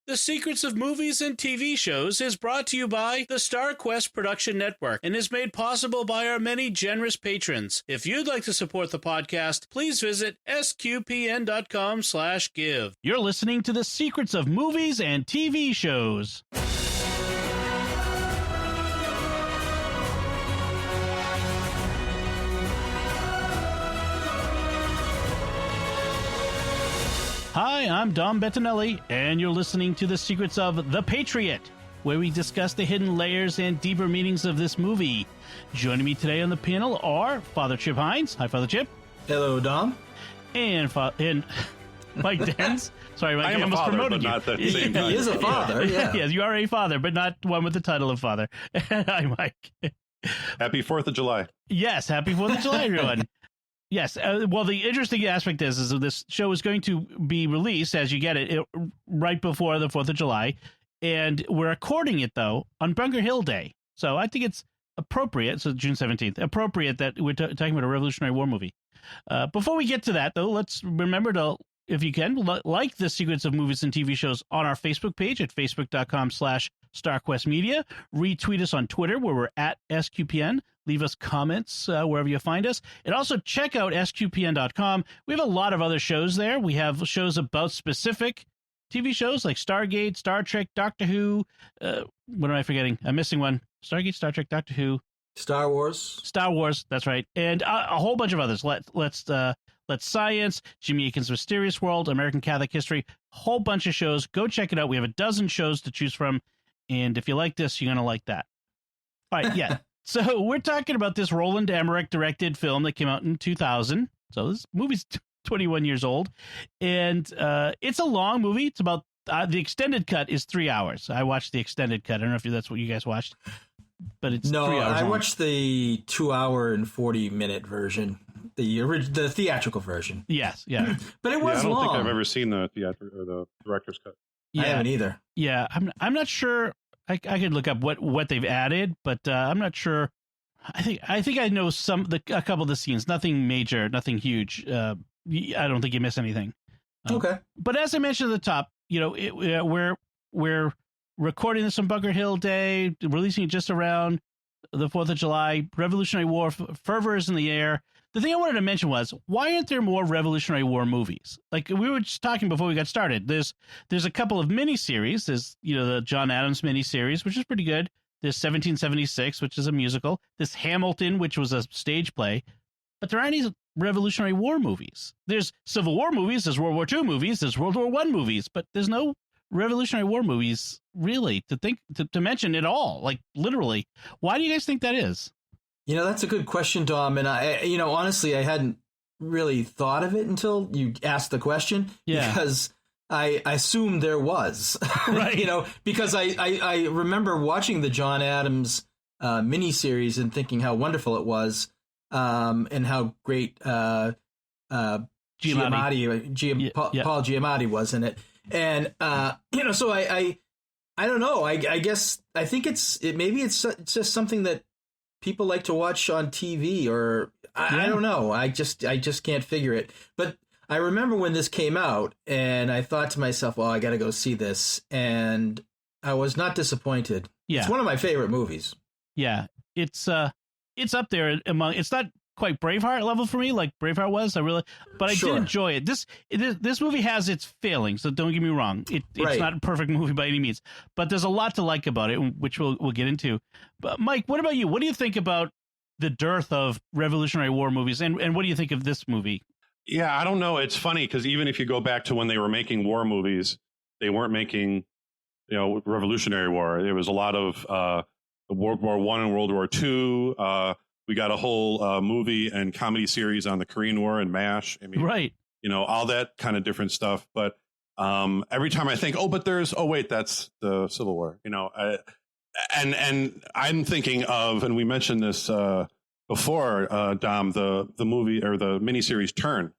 The Secrets of Movies and TV Shows is brought to you by the StarQuest Production Network and is made possible by our many generous patrons. If you'd like to support the podcast, please visit sqpn.com/give. You're listening to The Secrets of Movies and TV Shows. Hi, I'm Dom Bettinelli, and you're listening to The Secrets of The Patriot, where we discuss the hidden layers and deeper meanings of this movie. Joining me today on the panel are Father Chip Hines. Hi, Father Chip. Hello, Dom. And Mike Denz. Sorry, Mike, I almost father, promoted you. Not the same time. He is a father, yeah. Yes, you are a father, but not one with the title of father. Hi, Mike. Happy 4th of July. Yes, happy 4th of July, everyone. Yes. Well, the interesting aspect is that this show is going to be released, as you get it, right before the 4th of July. And we're recording it, though, on Bunker Hill Day. So I think it's appropriate. So June 17th. Appropriate that we're talking about a Revolutionary War movie. Before we get to that, though, let's remember to, if you can, like The Secrets of Movies and TV Shows on our Facebook page at facebook.com/StarQuestMedia. Retweet us on Twitter, where we're at SQPN. Leave us comments wherever you find us. And also check out SQPN.com. We have a lot of other shows there. We have shows about specific TV shows like Stargate, Star Trek, Doctor Who. What am I forgetting? I'm missing one. Stargate, Star Trek, Doctor Who. Star Wars. That's right. And a whole bunch of others. Let's Science, Jimmy Akin's Mysterious World, American Catholic History. Whole bunch of shows. Go check it out. We have a dozen shows to choose from. And if you like this, you're going to like that. All right, yeah. So we're talking about this Roland Emmerich directed film that came out in 2000. So this movie's 21 years old. And it's a long movie. It's about the extended cut is 3 hours. I watched the extended cut. I don't know if that's what you guys watched. But it's 3 hours I long. watched the 2 hour and 40-minute version, the theatrical version. Yes, yeah. But it was I don't long. think I've ever seen the theatrical or the director's cut. Yeah. I haven't either. Yeah, I'm not sure. I could look up what they've added, but I'm not sure. I think I know a couple of the scenes. Nothing major, nothing huge. I don't think you miss anything. Okay. But as I mentioned at the top, we're recording this on Bunker Hill Day, releasing it just around the 4th of July. Revolutionary War fervor is in the air. The thing I wanted to mention was, why aren't there more Revolutionary War movies? Like we were just talking before we got started. There's a couple of miniseries. There's the John Adams miniseries, which is pretty good. There's 1776, which is a musical. There's Hamilton, which was a stage play. But there aren't any Revolutionary War movies. There's Civil War movies. There's World War II movies. There's World War I movies. But there's no Revolutionary War movies really to mention at all. Like literally. Why do you guys think that is? That's a good question, Dom. And I honestly, I hadn't really thought of it until you asked the question. Yeah. Because I assumed there was, right? Because I remember watching the John Adams miniseries and thinking how wonderful it was, and how great Paul Giamatti was in it. And so I don't know. I guess I think maybe it's just something that people like to watch on TV, or I don't know. I just can't figure it. But I remember when this came out, and I thought to myself, well, I got to go see this. And I was not disappointed. Yeah. It's one of my favorite movies. Yeah, it's up there among. It's not quite Braveheart level for me, like Braveheart was. But I did enjoy it. This movie has its failings, so don't get me wrong. It's not a perfect movie by any means, but there's a lot to like about it, which we'll get into. But Mike, what about you? What do you think about the dearth of Revolutionary War movies, and what do you think of this movie? Yeah, I don't know. It's funny because even if you go back to when they were making war movies, they weren't making, Revolutionary War. There was a lot of World War I and World War II. We got a whole movie and comedy series on the Korean War and MASH. I mean, right. All that kind of different stuff. But every time I think, that's the Civil War. And I'm thinking of, and we mentioned this before, Dom, the movie or the miniseries Turn.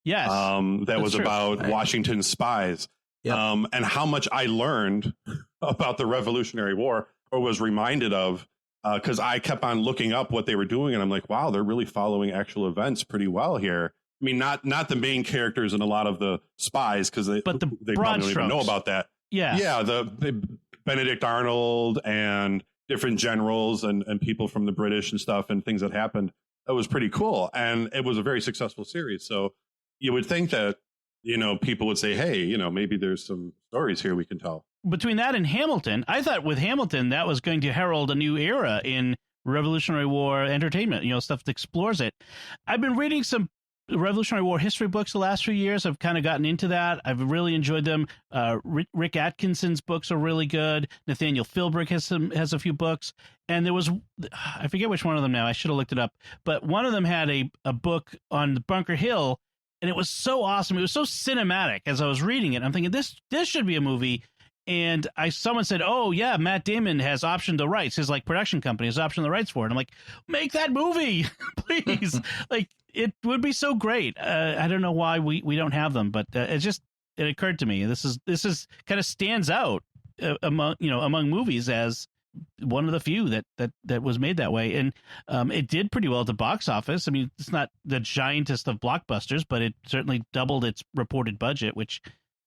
Yes. That was true. About Washington's spies. Yep. And how much I learned about the Revolutionary War, or was reminded of, because I kept on looking up what they were doing, and I'm like, wow, they're really following actual events pretty well here. I mean, not the main characters and a lot of the spies, because they probably don't even know about that. Yeah. Yeah, the Benedict Arnold and different generals and people from the British and stuff and things that happened. That was pretty cool. And it was a very successful series. So you would think that, people would say, hey, maybe there's some stories here we can tell. Between that and Hamilton, I thought with Hamilton, that was going to herald a new era in Revolutionary War entertainment, stuff that explores it. I've been reading some Revolutionary War history books the last few years. I've kind of gotten into that. I've really enjoyed them. Rick Atkinson's books are really good. Nathaniel Philbrick has a few books. And there was, I forget which one of them now. I should have looked it up. But one of them had a book on Bunker Hill, and it was so awesome. It was so cinematic as I was reading it. I'm thinking, this should be a movie. And someone said, oh, yeah, Matt Damon has optioned the rights. His production company has optioned the rights for it. I'm like, make that movie, please. It would be so great. I don't know why we don't have them, but it occurred to me. This is kind of stands out among movies as one of the few that was made that way. And it did pretty well at the box office. I mean, it's not the giantest of blockbusters, but it certainly doubled its reported budget, which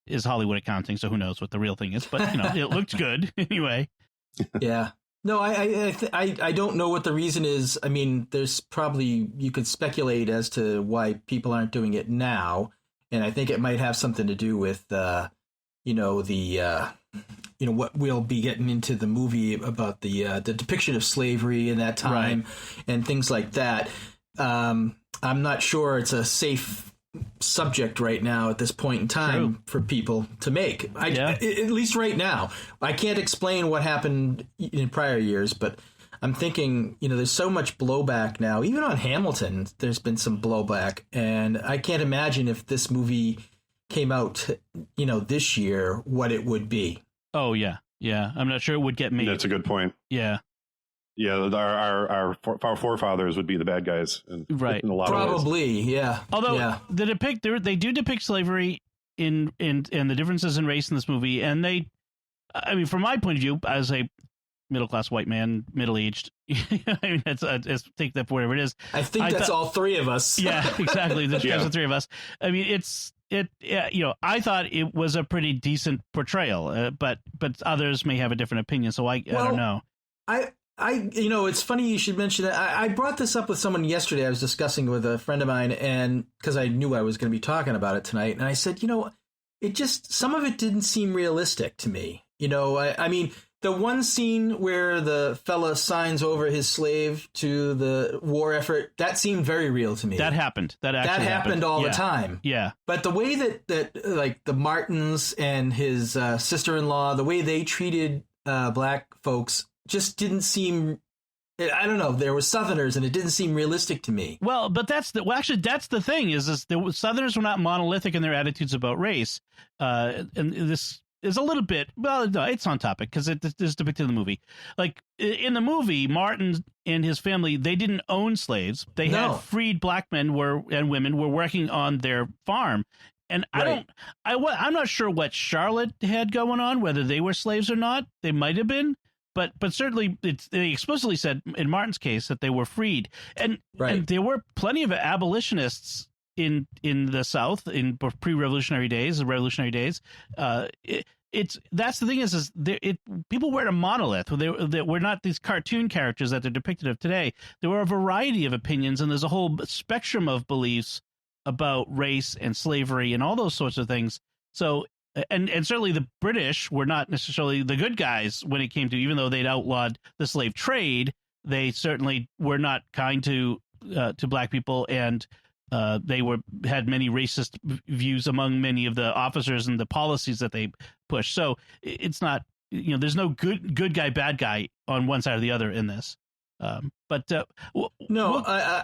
is Hollywood accounting, so who knows what the real thing is, but it looked good anyway. Yeah. No, I don't know what the reason is. I mean, there's probably, you could speculate as to why people aren't doing it now, and I think it might have something to do with what we'll be getting into the movie about the depiction of slavery in that time, right, and things like that. I'm not sure it's a safe subject right now at this point in time. True. For people to make. At least right now. I can't explain what happened in prior years, but I'm thinking, there's so much blowback now. Even on Hamilton, there's been some blowback, and I can't imagine if this movie came out, this year, what it would be. Oh, yeah. Yeah. I'm not sure it would get made. That's a good point. Yeah. Yeah, our forefathers would be the bad guys, right? In a lot probably, of ways. Yeah. Although they do depict slavery in the differences in race in this movie, and I mean, from my point of view, as a middle class white man, middle aged, I mean, let's take that for whatever it is. I think that's all three of us. Yeah, exactly. There's the three of us. I mean, I thought it was a pretty decent portrayal, but others may have a different opinion. So I don't know. It's funny you should mention that. I brought this up with someone yesterday. I was discussing with a friend of mine, and because I knew I was going to be talking about it tonight, and I said, some of it didn't seem realistic to me. I mean, the one scene where the fella signs over his slave to the war effort, that seemed very real to me. That happened. That happened all the time. Yeah. But the way that like the Martins and his sister-in-law, the way they treated black folks just didn't seem, I don't know, there were Southerners and it didn't seem realistic to me. Well, but that's the thing is the Southerners were not monolithic in their attitudes about race. And this is a little bit, well, no, it's on topic because it is depicted in the movie. Like in the movie, Martin and his family, they didn't own slaves. They had freed black men and women were working on their farm. And right. I'm not sure what Charlotte had going on, whether they were slaves or not. They might have been. But certainly they explicitly said in Martin's case that they were freed. And there were plenty of abolitionists in the South in pre-revolutionary days, the revolutionary days. That's the thing is people weren't a monolith. They were not these cartoon characters that they're depicted of today. There were a variety of opinions, and there's a whole spectrum of beliefs about race and slavery and all those sorts of things. So, and certainly the British were not necessarily the good guys when it came to, even though they'd outlawed the slave trade, they certainly were not kind to black people, and they had many racist views among many of the officers and the policies that they pushed. So it's not, there's no good guy, bad guy on one side or the other in this. I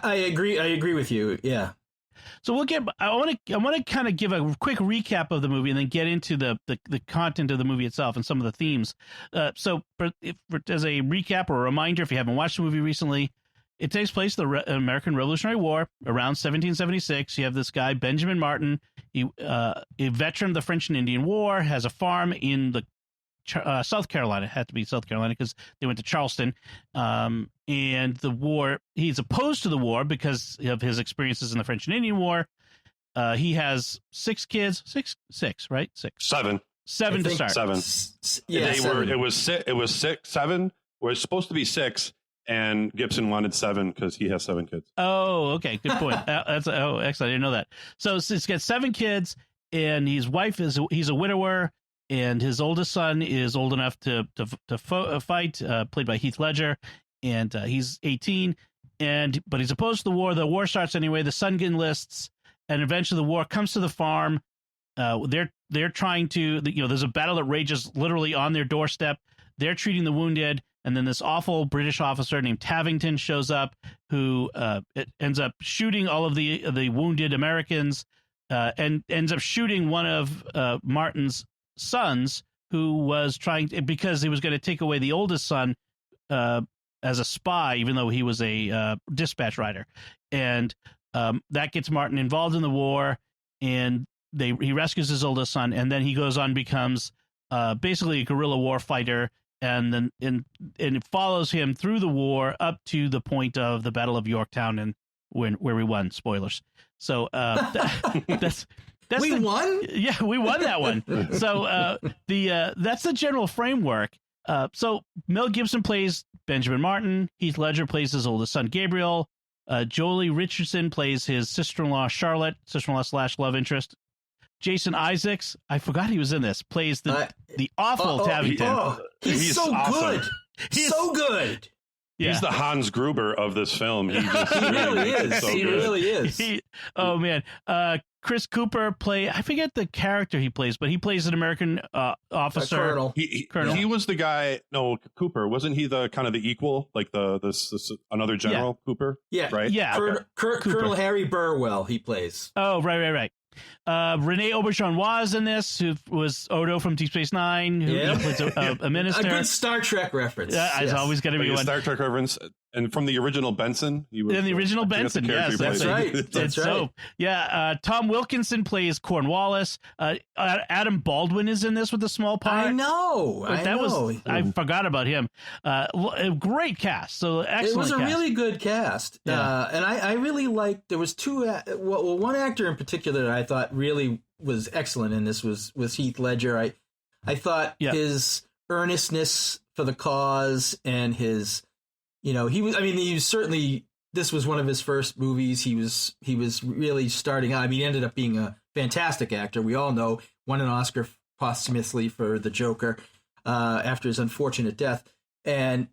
agree. I agree with you. Yeah. So I want to kind of give a quick recap of the movie and then get into the content of the movie itself and some of the themes. So as a recap or a reminder, if you haven't watched the movie recently, it takes place in the American Revolutionary War around 1776. You have this guy, Benjamin Martin, a veteran of the French and Indian War, has a farm in the South Carolina. It had to be South Carolina because they went to Charleston. And the war, he's opposed to the war because of his experiences in the French and Indian War. He has 6 kids, six, right? 6. 7. Seven to start. Seven. Yeah, seven. It was six, seven. It was supposed to be six, and Gibson wanted seven because he has 7 kids. Oh, okay, good point. Excellent. I didn't know that. So it's got 7 kids, and his wife he's a widower, and his oldest son is old enough to fight, played by Heath Ledger, and he's 18, but he's opposed to the war. The war starts anyway. The son enlists, and eventually the war comes to the farm. They're trying to, there's a battle that rages literally on their doorstep. They're treating the wounded, and then this awful British officer named Tavington shows up, who ends up shooting all of the wounded Americans, and ends up shooting one of Martin's sons, who was because he was going to take away the oldest son as a spy, even though he was a dispatch rider, and that gets Martin involved in the war, and he rescues his oldest son, and then he goes on, becomes basically a guerrilla war fighter, and then it follows him through the war up to the point of the Battle of Yorktown, and where we won. Spoilers. So that's we won. Yeah, we won that one. So that's the general framework. So Mel Gibson plays Benjamin Martin. Heath Ledger plays his oldest son Gabriel. Jolie Richardson plays his sister-in-law Charlotte, sister-in-law / love interest. Jason Isaacs, I forgot he was in this, plays the awful Tavington. He's so awesome. good. So good. Yeah. He's the Hans Gruber of this film. He really is. So he good. really is. Oh, man. Chris Cooper I forget the character he plays, but he plays an American officer. Colonel. Colonel. He was the guy. No, Cooper. Wasn't he the kind of the equal, like this another general, Cooper? Yeah. Right? Yeah. Colonel Harry Burwell, he plays. Oh, right. Renee Auberjonois is in this, who was Odo from Deep Space Nine, who plays a minister. A good Star Trek reference. It's always going to be a one. Star Trek reference, and from the original Benson. He was in the original Benson, yes, that's right. That's right. So, Tom Wilkinson plays Cornwallis. Adam Baldwin is in this with a small part. I know. I forgot about him. A great cast. So excellent. It was a cast. really good cast. Yeah. And I really liked. There was one actor in particular that I thought really was excellent in this was Heath Ledger. I thought his earnestness for the cause and his, he was certainly, this was one of his first movies. He was really starting out. I mean, he ended up being a fantastic actor. We all know, won an Oscar posthumously for The Joker after his unfortunate death. And,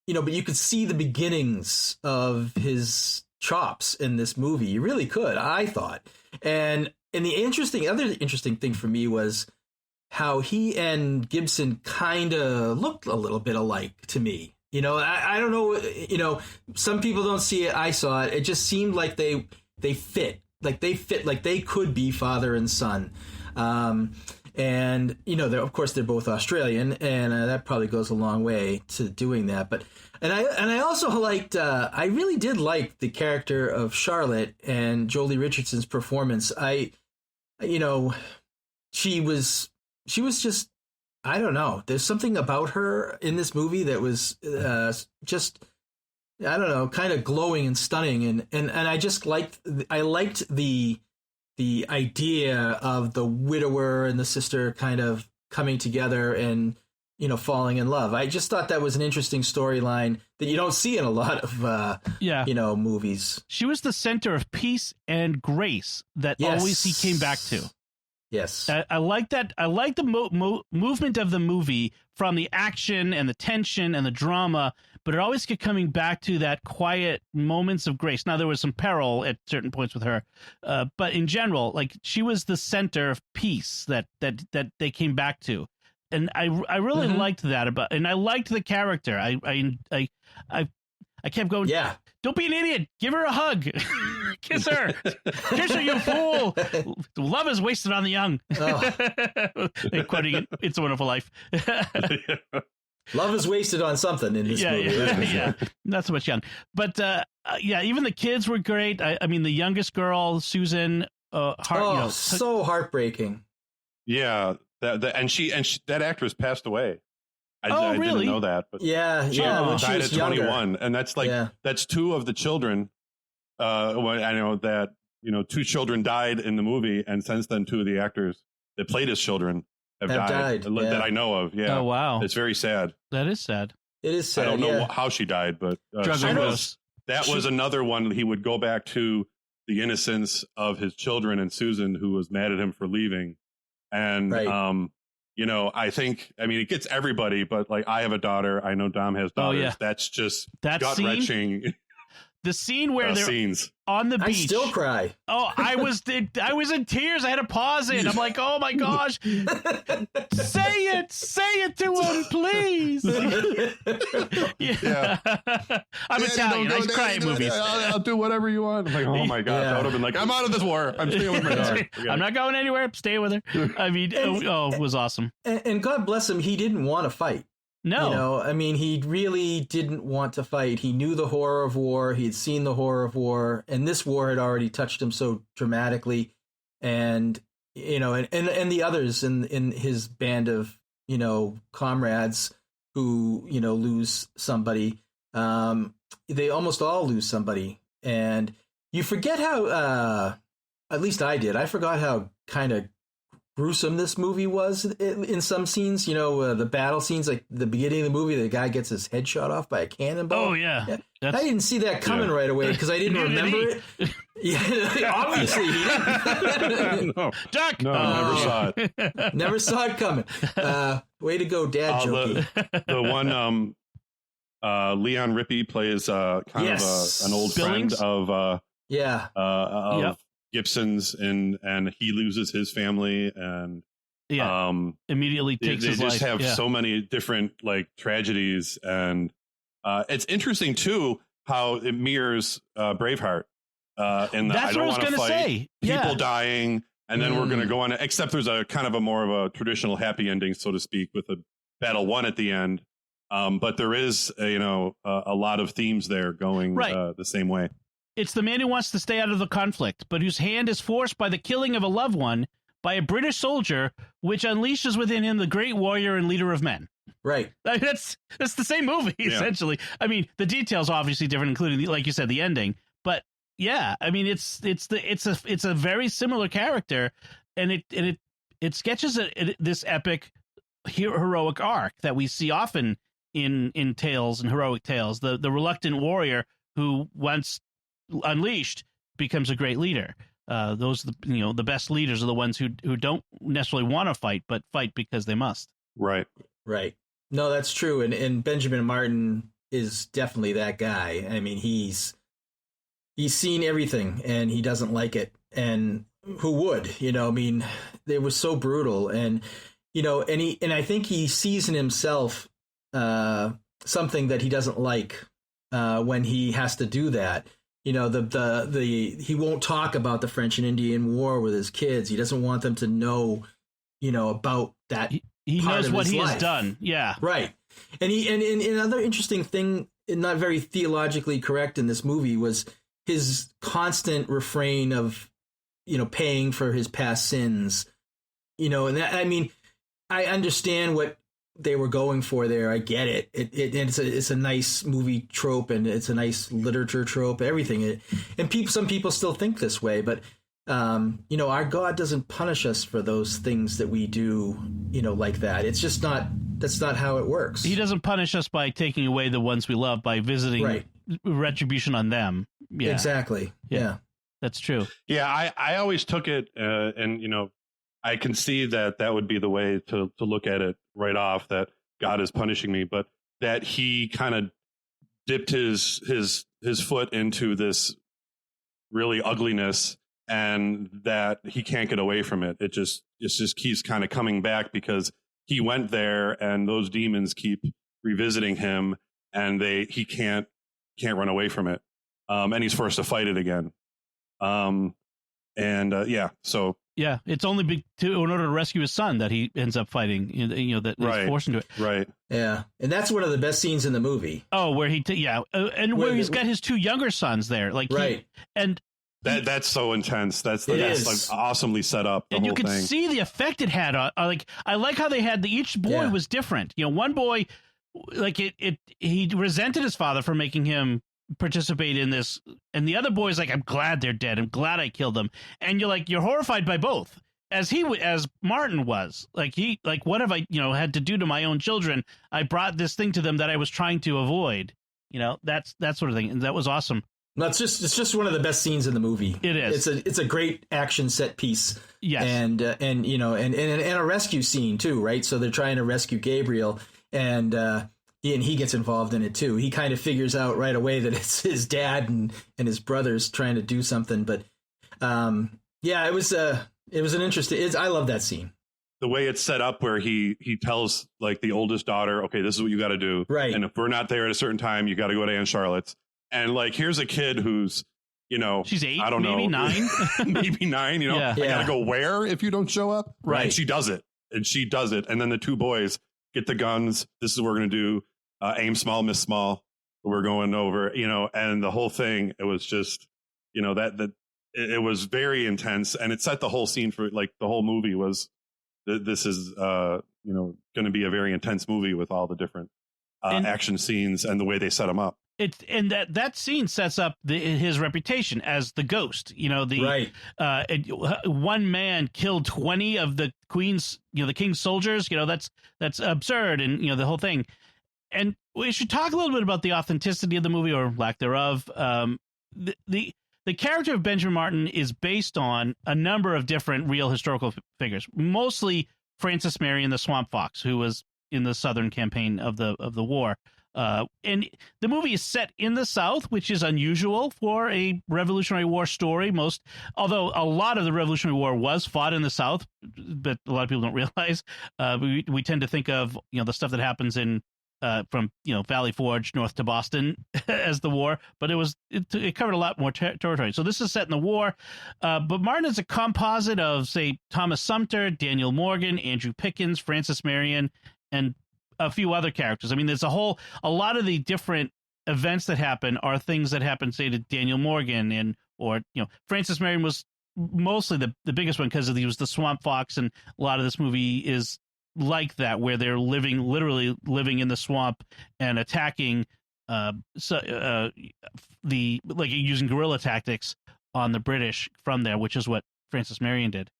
but you could see the beginnings of his chops in this movie. You really could, I thought. And the other interesting thing for me was how he and Gibson kind of looked a little bit alike to me. I don't know, some people don't see it. I saw it. It just seemed like they fit, like they could be father and son. And, of course, they're both Australian, and that probably goes a long way to doing that. But I also liked, I really did like the character of Charlotte and Jolie Richardson's performance. She was just, I don't know. There's something about her in this movie that was just, I don't know, kind of glowing and stunning. And I just liked the idea of the widower and the sister kind of coming together and, falling in love. I just thought that was an interesting storyline that you don't see in a lot of, movies. She was the center of peace and grace that always he came back to. Yes. I like that. I like the movement of the movie from the action and the tension and the drama, but it always kept coming back to that quiet moments of grace. Now, there was some peril at certain points with her, but in general, like, she was the center of peace that they came back to. And I really liked that and I liked the character. I kept going, don't be an idiot. Give her a hug. Kiss her. Kiss her, you fool. Love is wasted on the young. Quoting It's a Wonderful Life. Love is wasted on something in this movie. Yeah. Not so much young. But, even the kids were great. I mean, the youngest girl, Susan. So heartbreaking. Yeah. That actress passed away. I really? didn't know that. But she died was at 21, younger. and that's that's 2 of the children. I know that 2 children died in the movie, and since then 2 of the actors that played as children have died that I know of. Yeah. Oh, wow. It's very sad. That is sad. It is sad. I don't know how she died, but Drug overdose. that was another one. He would go back to the innocence of his children and Susan, who was mad at him for leaving. And, I think, it gets everybody, but like I have a daughter. I know Dom has daughters. Oh, yeah. That's just that gut-wrenching. The scene where they're scenes on the beach. I still cry. Oh, I was in tears. I had to pause it. I'm like, oh my gosh, say it to him, please. Yeah. I'm Italian. I cry at movies. I'll do whatever you want. I'm like, oh my god, that would have been like, I'm out of this war. I'm staying with my daughter. I'm not going anywhere. I'm staying with her. It was awesome. And God bless him, he didn't want to fight. No. He really didn't want to fight. He knew the horror of war. He had seen the horror of war, and this war had already touched him so dramatically. And, and the others in his band of, comrades who, lose somebody, they almost all lose somebody. And you forget how, at least I did, I forgot how kind of gruesome this movie was in some scenes. The battle scenes, like the beginning of the movie, the guy gets his head shot off by a cannonball. Oh yeah. I didn't see that coming right away because I didn't remember it. Yeah, obviously he didn't. No, Duck. No, never saw it. Never saw it coming. Way to go, Dad jokey. The one Leon Rippey plays kind of an old Billings? friend of Yep. Gibson's, and he loses his family, and immediately takes his life. They just have so many different like tragedies, and it's interesting too how it mirrors Braveheart. In that That's I what I don't was want to going to fight, say. people dying, and then we're going to go on. Except there's a kind of a more of a traditional happy ending, so to speak, with a battle won at the end. But there is a lot of themes there going the same way. It's the man who wants to stay out of the conflict, but whose hand is forced by the killing of a loved one by a British soldier, which unleashes within him the great warrior and leader of men. Right. That's the same movie, essentially. I mean, the details obviously different, including like you said, the ending. But yeah, I mean, it's a very similar character, and it sketches this epic heroic arc that we see often in tales and heroic tales. The reluctant warrior who once unleashed becomes a great leader. Those the best leaders are the ones who don't necessarily want to fight, but fight because they must. Right. No, that's true. And Benjamin Martin is definitely that guy. I mean, he's seen everything and he doesn't like it. And who would? They were so brutal, and and I think he sees in himself something that he doesn't like when he has to do that. He won't talk about the French and Indian War with his kids. He doesn't want them to know, about that. He knows what he life. has done. Yeah. Right. And another interesting thing, not very theologically correct in this movie, was his constant refrain of, paying for his past sins, and that, I mean, I understand what they were going for there. I get it. It's a nice movie trope, and it's a nice literature trope, everything. And some people still think this way, but our God doesn't punish us for those things that we do, like that. It's just that's not how it works. He doesn't punish us by taking away the ones we love, by visiting retribution on them. Yeah. Exactly. Yeah. That's true. Yeah. I always took it, and I can see that would be the way to look at it right off, that God is punishing me, but that he kind of dipped his foot into this really ugliness, and that he can't get away from it. It just keeps kind of coming back because he went there, and those demons keep revisiting him, and he can't run away from it. And he's forced to fight it again. So yeah, it's only in order to rescue his son that he ends up fighting. That he's forced into it. Right. Yeah, and that's one of the best scenes in the movie. Oh, where where he's got his two younger sons there, like that's so intense. That's like awesomely set up. And you could see the effect it had on. I like how they had each boy was different. One boy, like he resented his father for making him participate in this, and the other boy's like, I'm glad they're dead. I'm glad I killed them. And you're horrified by both. as Martin was. Like what have I had to do to my own children? I brought this thing to them that I was trying to avoid. That sort of thing, and that was awesome. No, it's just one of the best scenes in the movie. It is. It's a great action set piece. Yes. And a rescue scene too, right? So they're trying to rescue Gabriel, and he gets involved in it too. He kind of figures out right away that it's his dad and his brothers trying to do something. But it was an interesting. I love that scene. The way it's set up, where he tells like the oldest daughter, "Okay, this is what you got to do, right? And if we're not there at a certain time, you got to go to Aunt Charlotte's." And like, here's a kid who's, she's 8, I don't maybe know, 9, maybe 9. I gotta go where if you don't show up, right? And she does it, and then the two boys get the guns. This is what we're gonna do. Aim small, miss small. We're going over, and the whole thing. It was just, it was very intense, and it set the whole scene for like the whole movie was. This is going to be a very intense movie with all the different action scenes and the way they set them up. That scene sets up his reputation as the ghost. Right. One man killed 20 of the Queen's, the King's soldiers. That's absurd, and the whole thing. And we should talk a little bit about the authenticity of the movie, or lack thereof. The character of Benjamin Martin is based on a number of different real historical figures, mostly Francis Marion, the Swamp Fox, who was in the Southern campaign of the war. And the movie is set in the South, which is unusual for a Revolutionary War story. Although a lot of the Revolutionary War was fought in the South, but a lot of people don't realize. We tend to think of the stuff that happens in from Valley Forge north to Boston as the war, but it covered a lot more territory. So this is set in the war, but Martin is a composite of, say, Thomas Sumter, Daniel Morgan, Andrew Pickens, Francis Marion, and a few other characters. I mean, there's a lot of the different events that happen are things that happen, say, to Daniel Morgan, or Francis Marion was mostly the biggest one because he was the Swamp Fox, and a lot of this movie is like that, where they're literally living in the swamp and attacking using guerrilla tactics on the British from there, which is what Francis Marion did.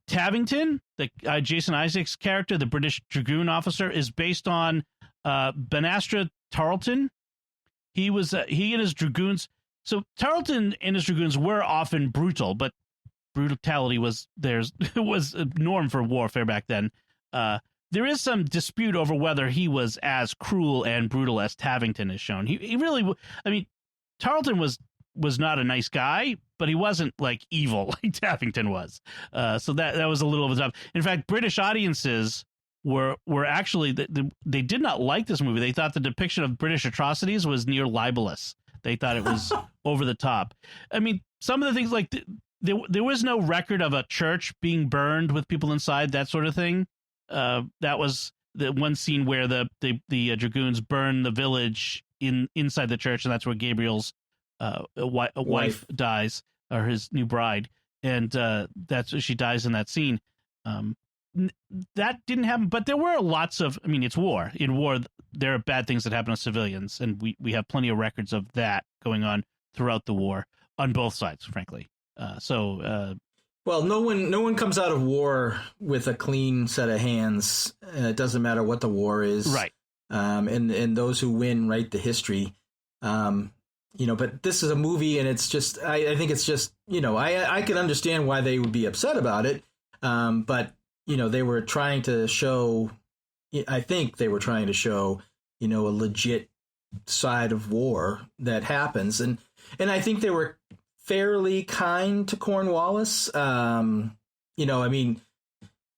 Tavington, the Jason Isaacs character, the British Dragoon officer, is based on Banastra Tarleton. He and his dragoons. So Tarleton and his dragoons were often brutal, but brutality was a norm for warfare back then. There is some dispute over whether he was as cruel and brutal as Tavington is shown. He really, I mean, Tarleton was not a nice guy, but he wasn't like evil like Tavington was. So that was a little of a tough. In fact, British audiences were actually they did not like this movie. They thought the depiction of British atrocities was near libelous. They thought it was over the top. I mean, some of the things like there was no record of a church being burned with people inside, that sort of thing. That was the one scene where the dragoons burn the village inside the church, and that's where Gabriel's wife dies, or his new bride, and she dies in that scene. That didn't happen, but there were lots of. I mean, it's war. In war, there are bad things that happen to civilians, and we have plenty of records of that going on throughout the war on both sides, frankly. Well, no one comes out of war with a clean set of hands. It doesn't matter what the war is, right? And those who win write the history. But this is a movie, and it's just I think it's just I can understand why they would be upset about it, but they were trying to show. I think they were trying to show a legit side of war that happens, and I think they were fairly kind to Cornwallis. I mean,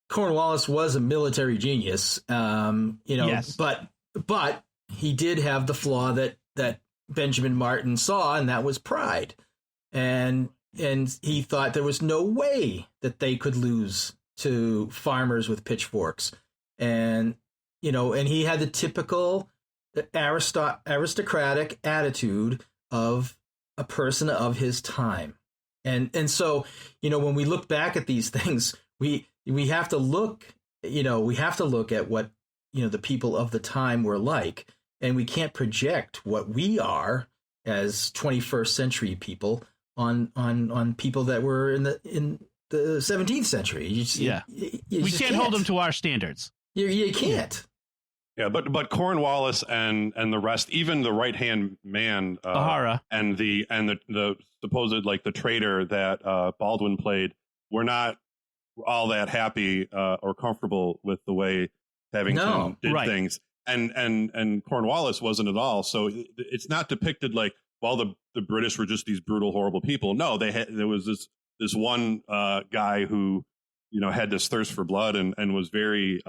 Cornwallis was a military genius, yes. but he did have the flaw that Benjamin Martin saw, and that was pride. And he thought there was no way that they could lose to farmers with pitchforks. And he had the typical aristocratic attitude of a person of his time. And so, when we look back at these things, we have to look, at what, the people of the time were like, and we can't project what we are as 21st century people on people that were in the 17th century. You we can't hold them to our standards. You can't. Yeah, but Cornwallis and the rest, even the right hand man, O'Hara, and the supposed like the traitor that Baldwin played, were not all that happy or comfortable with the way Tavington did things, and Cornwallis wasn't at all. So it's not depicted like, well, the British were just these brutal, horrible people. No, there was this one guy who, you know, had this thirst for blood and was very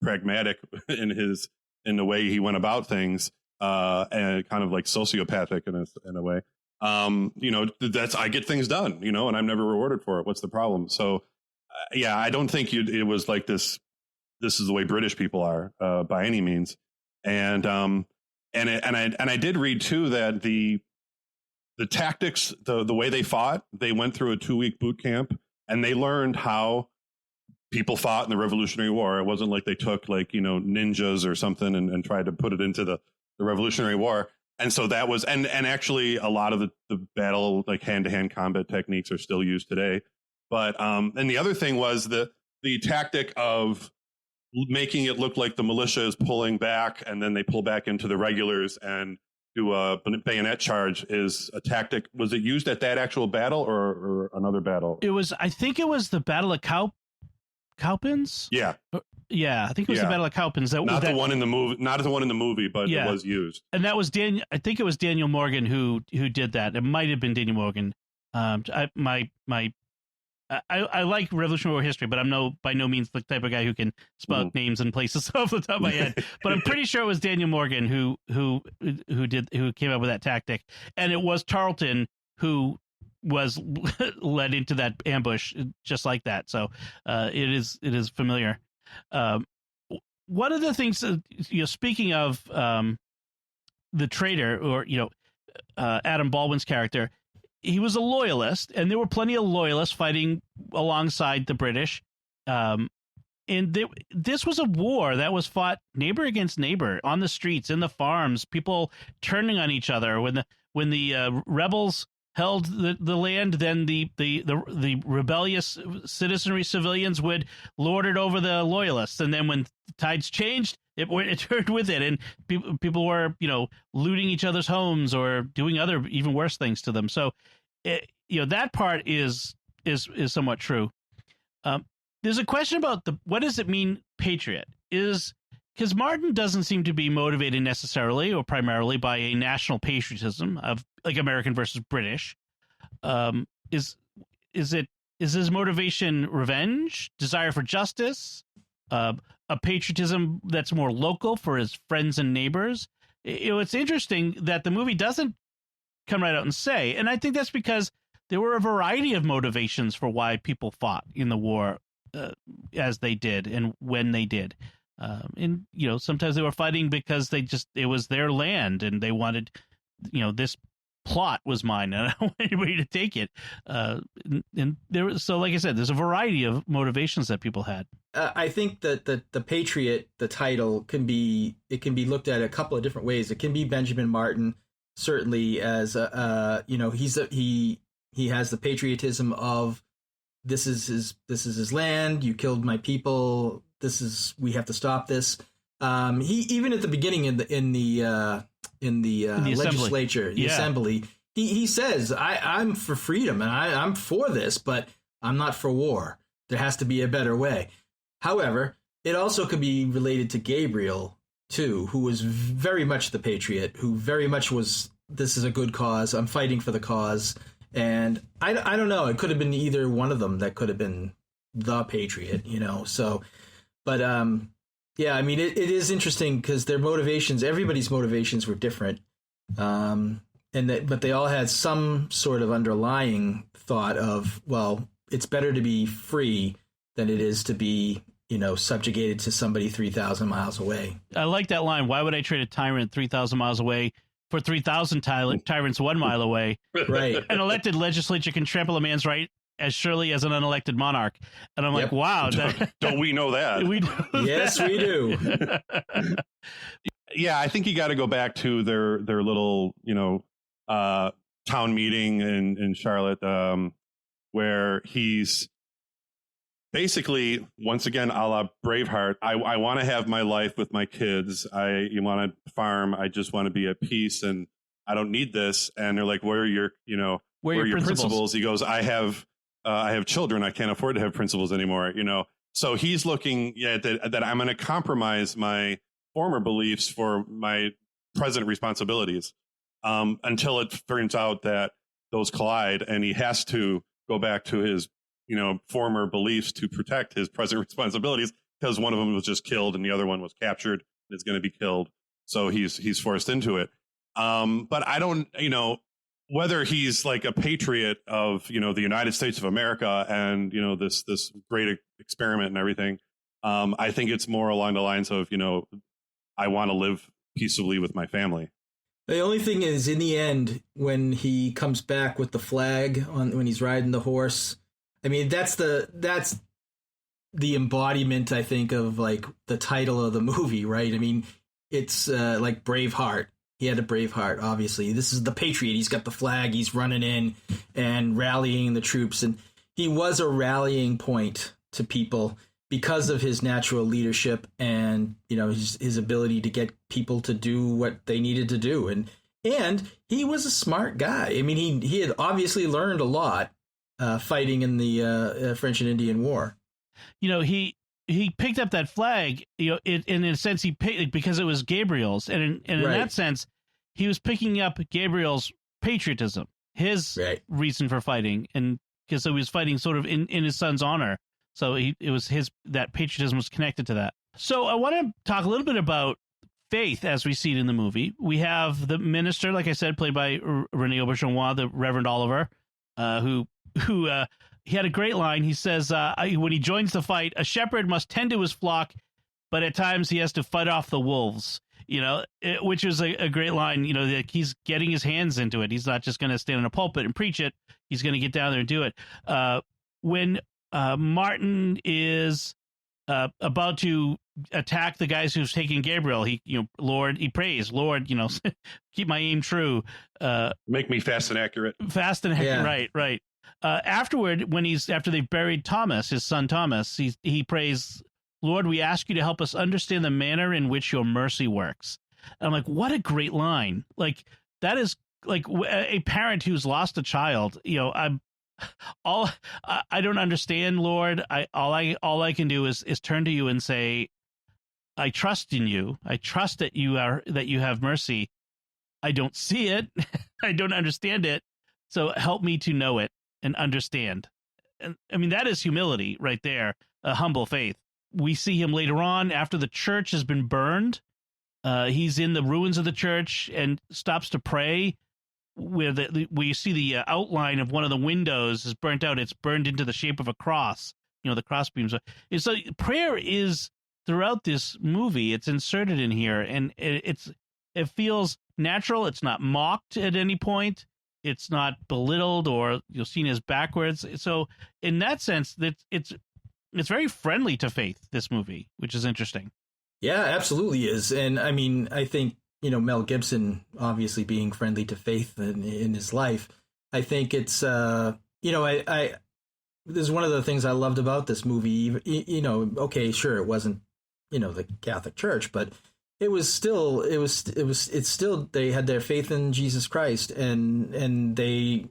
pragmatic in the way he went about things, and kind of like sociopathic in a way. You know, that's, I get things done, you know, and I'm never rewarded for it. What's the problem? So yeah, I don't think it was like this is the way British people are by any means. And I did read too that the tactics, the way they fought, they went through a 2-week boot camp and they learned how people fought in the Revolutionary War. It wasn't like they took like, you know, ninjas or something and tried to put it into the Revolutionary War. And so that was, and actually a lot of the battle, like hand-to-hand combat techniques are still used today. But, and the other thing was the tactic of making it look like the militia is pulling back and then they pull back into the regulars and do a bayonet charge is a tactic. Was it used at that actual battle or another battle? I think it was the Battle of Cowpens? Yeah. Yeah, I think it was the Battle of Cowpens. Not the one in the movie, but it was used. And that was I think it was Daniel Morgan who did that. It might have been Daniel Morgan. I like Revolutionary War history, but I'm by no means the type of guy who can spell out names and places off the top of my head. But I'm pretty sure it was Daniel Morgan who came up with that tactic, and it was Tarleton who was led into that ambush just like that. So it is familiar. One of the things, you know, speaking of the traitor, or, you know, Adam Baldwin's character, he was a loyalist, and there were plenty of loyalists fighting alongside the British. And this was a war that was fought neighbor against neighbor on the streets, in the farms, people turning on each other. When the rebels held the land, then the rebellious citizenry, civilians, would lord it over the loyalists. And then when the tides changed, it turned with it, and people were, you know, looting each other's homes or doing other even worse things to them. So, you know, that part is somewhat true. There's a question about what does it mean, patriot? Because Martin doesn't seem to be motivated necessarily or primarily by a national patriotism of like American versus British. Is his motivation revenge, desire for justice, a patriotism that's more local for his friends and neighbors? You know, it's interesting that the movie doesn't come right out and say, and I think that's because there were a variety of motivations for why people fought in the war as they did and when they did. And, you know, sometimes they were fighting because it was their land and they wanted, you know, this plot was mine and I don't want anybody to take it. And so like I said, there's a variety of motivations that people had. I think that the Patriot, the title, can be looked at a couple of different ways. It can be Benjamin Martin, certainly, as you know, he has the patriotism of this is his land. You killed my people. We have to stop this. He even at the beginning in the legislature, the assembly, he says, I'm for freedom and I'm for this, but I'm not for war. There has to be a better way. However, it also could be related to Gabriel too, who was very much the patriot, who very much was, this is a good cause. I'm fighting for the cause. And I don't know. It could have been either one of them that could have been the patriot, you know. So, but yeah, I mean, it is interesting because their motivations, everybody's motivations were different. But they all had some sort of underlying thought of, well, it's better to be free than it is to be, you know, subjugated to somebody 3,000 miles away. I like that line. Why would I trade a tyrant 3,000 miles away for 3,000 tyrants 1 mile away? Right. An elected legislature can trample a man's right as surely as an unelected monarch. And I'm like, wow. Don't we know that? We know yes, that. we do. Yeah, I think you got to go back to their little, you know, town meeting in Charlotte. where he's basically, once again, a la Braveheart, I want to have my life with my kids. You want to farm. I just want to be at peace, and I don't need this. And they're like, where are your, where are your principles? He goes, I have children. I can't afford to have principles anymore. So he's looking at that I'm going to compromise my former beliefs for my present responsibilities, until it turns out that those collide, and he has to go back to his former beliefs to protect his present responsibilities, because one of them was just killed and the other one was captured and is going to be killed. So he's forced into it. But I don't, whether he's like a patriot of, the United States of America and, this great experiment and everything. I think it's more along the lines of, I want to live peaceably with my family. The only thing is, in the end, when he comes back with the flag when he's riding the horse, I mean, that's the embodiment, I think, of like the title of the movie, right? I mean, it's like Braveheart. He had a brave heart, obviously. This is the Patriot. He's got the flag. He's running in and rallying the troops. And he was a rallying point to people because of his natural leadership and, his ability to get people to do what they needed to do. And he was a smart guy. I mean, he had obviously learned a lot fighting in the French and Indian War. He picked up that flag, in a sense he picked because it was Gabriel's, and in Right. that sense, he was picking up Gabriel's patriotism, his reason for fighting, and because he was fighting sort of in his son's honor. So that patriotism was connected to that. So I want to talk a little bit about faith as we see it in the movie. We have the minister, like I said, played by René Auberjonois, the Reverend Oliver, who he had a great line. He says, when he joins the fight, a shepherd must tend to his flock, but at times he has to fight off the wolves, which is a great line. That he's getting his hands into it. He's not just going to stand in a pulpit and preach it. He's going to get down there and do it. When Martin is about to attack the guys who's taking Gabriel, he prays, Lord, keep my aim true. Make me fast and accurate. Right. Afterward, after they've buried Thomas, his son Thomas, he prays, Lord, we ask you to help us understand the manner in which your mercy works. And I'm like, what a great line. Like, that is like a parent who's lost a child. I don't understand, Lord. All I can do is turn to you and say, I trust in you. I trust that you have mercy. I don't see it. I don't understand it. So help me to know it and understand. And I mean, that is humility right there, a humble faith. We see him later on after the church has been burned. He's in the ruins of the church and stops to pray. Where you see the outline of one of the windows is burnt out. It's burned into the shape of a cross. The cross beams. So prayer is throughout this movie. It's inserted in here, and it feels natural. It's not mocked at any point. It's not belittled or seen as backwards. So in that sense, it's very friendly to faith, this movie, which is interesting. Yeah, absolutely is. And I mean, I think, Mel Gibson obviously being friendly to faith in his life, I think it's, this is one of the things I loved about this movie. Okay, sure, it wasn't, the Catholic Church, but it's still, they had their faith in Jesus Christ, and they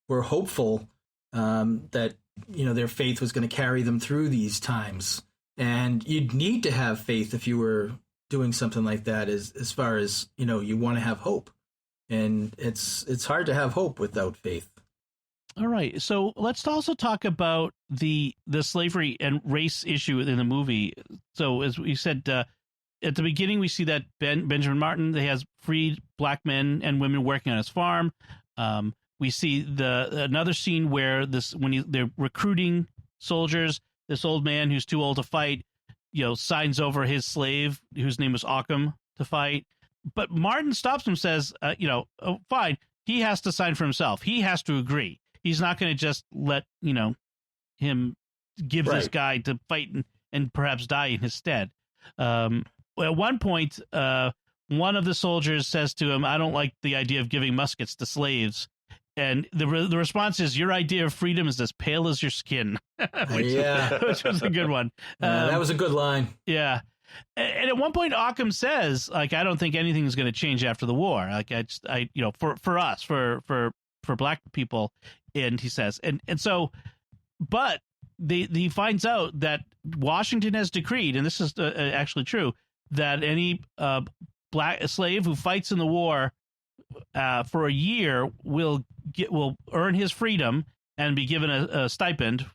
were hopeful that, their faith was going to carry them through these times. And you'd need to have faith if you were doing something like that, as far as, you want to have hope. And it's hard to have hope without faith. All right. So let's also talk about the slavery and race issue in the movie. So as we said, at the beginning, we see that Benjamin Martin, he has freed black men and women working on his farm. We see another scene where they're recruiting soldiers. This old man who's too old to fight, signs over his slave, whose name was Occam, to fight. But Martin stops him, says, oh, fine. He has to sign for himself. He has to agree. He's not going to just let, him give this guy to fight and perhaps die in his stead. At one point, one of the soldiers says to him, I don't like the idea of giving muskets to slaves. And the response is, your idea of freedom is as pale as your skin, which was a good one. That was a good line. Yeah. And at one point, Occam says, like, I don't think anything's going to change after the war. Like, for us, for black people. And he says, and so, but he finds out that Washington has decreed, and this is actually true, that any black slave who fights in the war for a year will earn his freedom and be given a stipend,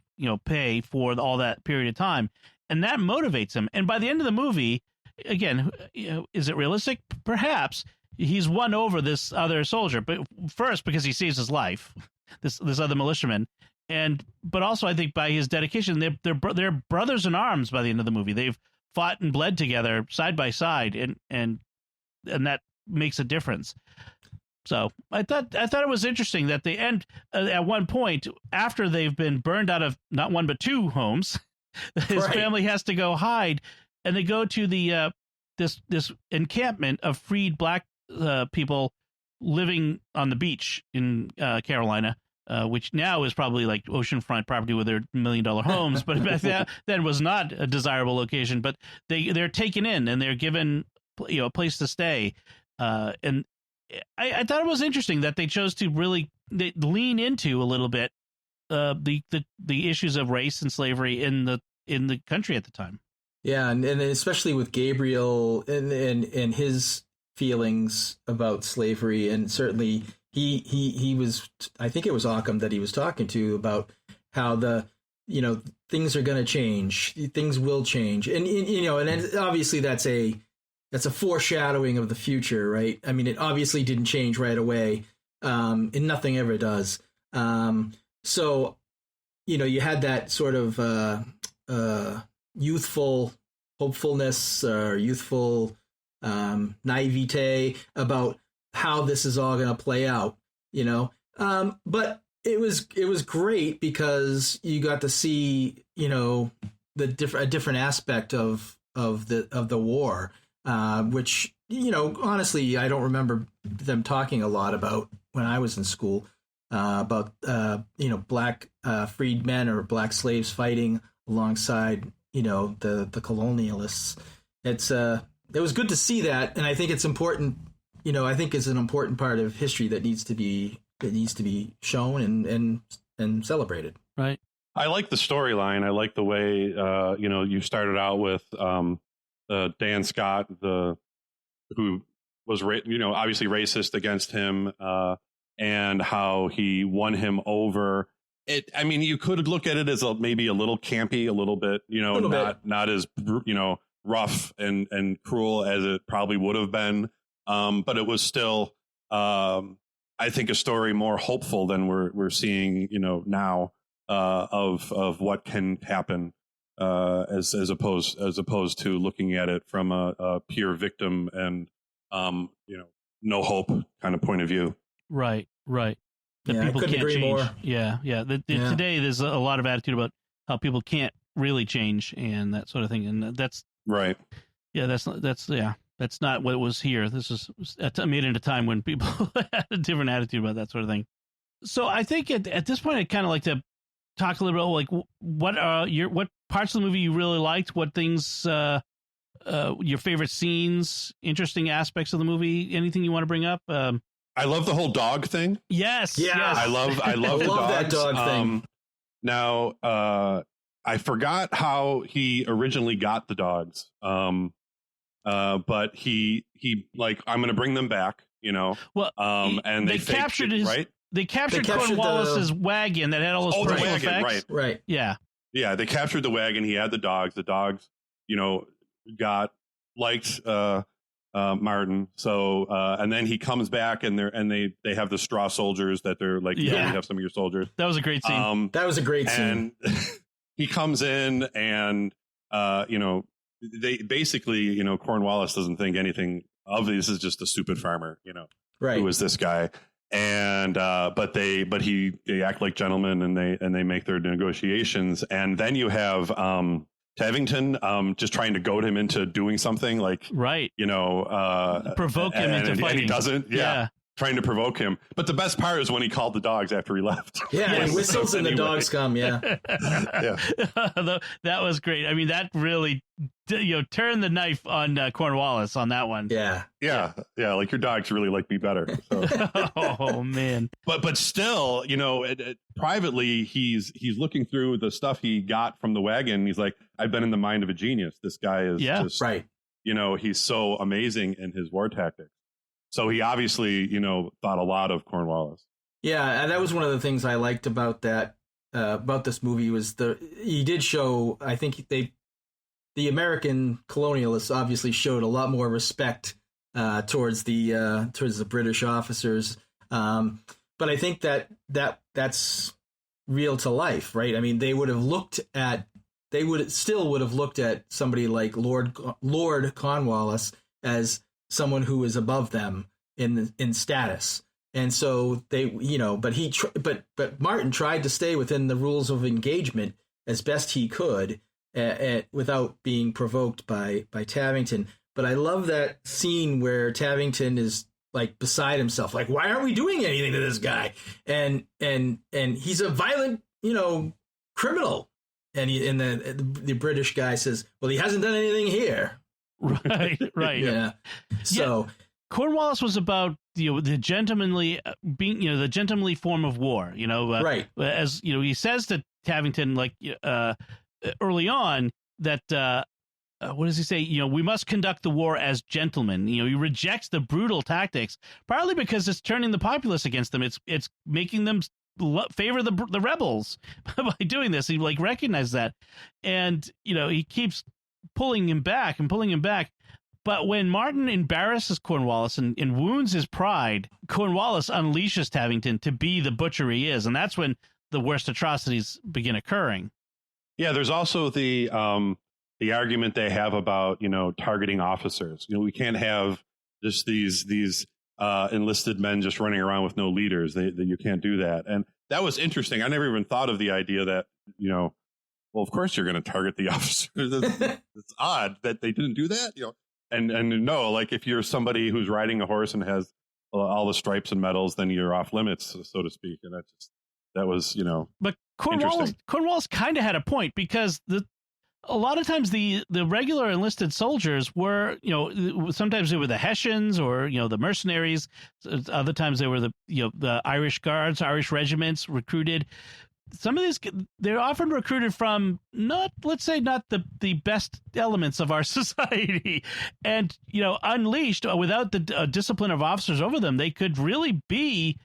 pay for all that period of time. And that motivates him. And by the end of the movie, again, is it realistic? Perhaps. He's won over this other soldier, but first because he saves his life, this other militiaman, but also I think by his dedication. They're brothers in arms by the end of the movie. They've fought and bled together side by side, and that makes a difference. So I thought it was interesting that they end at one point after they've been burned out of not one but two homes. His family has to go hide, and they go to the this encampment of freed black people living on the beach in Carolina, which now is probably like oceanfront property with their $1 million homes, but back then was not a desirable location. But they're taken in and they're given a place to stay, and I thought it was interesting that they chose to really lean into a little bit the issues of race and slavery in the country at the time. Yeah, and especially with Gabriel and his feelings about slavery, and certainly he was, I think it was Occam that he was talking to about how things are going to change, things will change, and and obviously that's a foreshadowing of the future, right? I mean, it obviously didn't change right away, and nothing ever does. So, you had that sort of youthful hopefulness or youthful naivete about how this is all going to play out, but it was great because you got to see, a different aspect of the war, which, honestly, I don't remember them talking a lot about when I was in school, about, black freed men or black slaves fighting alongside, the colonialists. It was good to see that. And I think it's important, I think it's an important part of history that needs to be shown and celebrated. Right. I like the storyline. I like the way, you started out with Dan Scott, who was, obviously racist against him, and how he won him over. I mean, you could look at it as maybe a little campy, a little bit, not as, rough and cruel as it probably would have been. But it was still, I think, a story more hopeful than we're seeing, now, of what can happen, as opposed to looking at it from a pure victim and, no hope kind of point of view. Right. That people can't change. More. Yeah. Today there's a lot of attitude about how people can't really change and that sort of thing, and that's right. Yeah, that's not what was here. This is made in a time when people had a different attitude about that sort of thing. So I think at this point, I'd kind of like to talk a little bit like what parts of the movie you really liked, what things, your favorite scenes, interesting aspects of the movie, anything you want to bring up. I love the whole dog thing. Yes. I love the dogs. That dog thing. Now, I forgot how he originally got the dogs. But he like, I'm going to bring them back, Well, and they captured his, right? They captured Cornwallis's wagon that had all those personal effects. Right. Yeah. Yeah. They captured the wagon. He had the dogs. The dogs, liked, Martin. So, and then he comes back and they have the straw soldiers that they're like, you only have some of your soldiers. That was a great scene. That was a great scene. And he comes in and, they basically, Cornwallis doesn't think anything of this is just a stupid farmer, right. Who is this guy? And, but they act like gentlemen and they make their negotiations. And then you have, Tavington, just trying to goad him into doing something like, right. provoke him into fighting. And he doesn't. Yeah. trying to provoke him. But the best part is when he called the dogs after he left. Yeah, Yes. he whistles and the dogs come. Yeah, That was great. I mean, that really, turned the knife on Cornwallis on that one. yeah. Like your dogs really like me better. So. Oh man. But still, privately, he's looking through the stuff he got from the wagon. He's like, I've been in the mind of a genius. This guy is just right. He's so amazing in his war tactics. So he obviously, thought a lot of Cornwallis. Yeah, and that was one of the things I liked about that about this movie was he did show. I think the American colonialists obviously showed a lot more respect towards the British officers, but I think that's real to life, right? I mean, they would still would have looked at somebody like Lord Cornwallis as someone who is above them in status. And so they, but Martin tried to stay within the rules of engagement as best he could without being provoked by Tavington. But I love that scene where Tavington is like beside himself, like, why aren't we doing anything to this guy? And he's a violent, criminal. And the British guy says, well, he hasn't done anything here. Right. Yeah. So Cornwallis was about the gentlemanly the gentlemanly form of war. Right. As he says to Tavington, like early on, that what does he say? We must conduct the war as gentlemen. He rejects the brutal tactics, partly because it's turning the populace against them. It's making them favor the rebels by doing this. He recognized that, and he keeps pulling him back. But when Martin embarrasses Cornwallis and wounds his pride, Cornwallis unleashes Tavington to be the butcher he is, and that's when the worst atrocities begin occurring. Yeah, there's also the argument they have about targeting officers. We can't have just these enlisted men just running around with no leaders. You can't do that, and that was interesting. I never even thought of the idea that well, of course you're going to target the officers. It's odd that they didn't do that. And no, like if you're somebody who's riding a horse and has all the stripes and medals, then you're off limits, so to speak. And that was. But Cornwallis kind of had a point, because a lot of times the regular enlisted soldiers were, sometimes they were the Hessians or the mercenaries. Other times they were the Irish Guards, Irish regiments recruited. Some of these, they're often recruited from not the best elements of our society, and unleashed without the discipline of officers over them, they could really be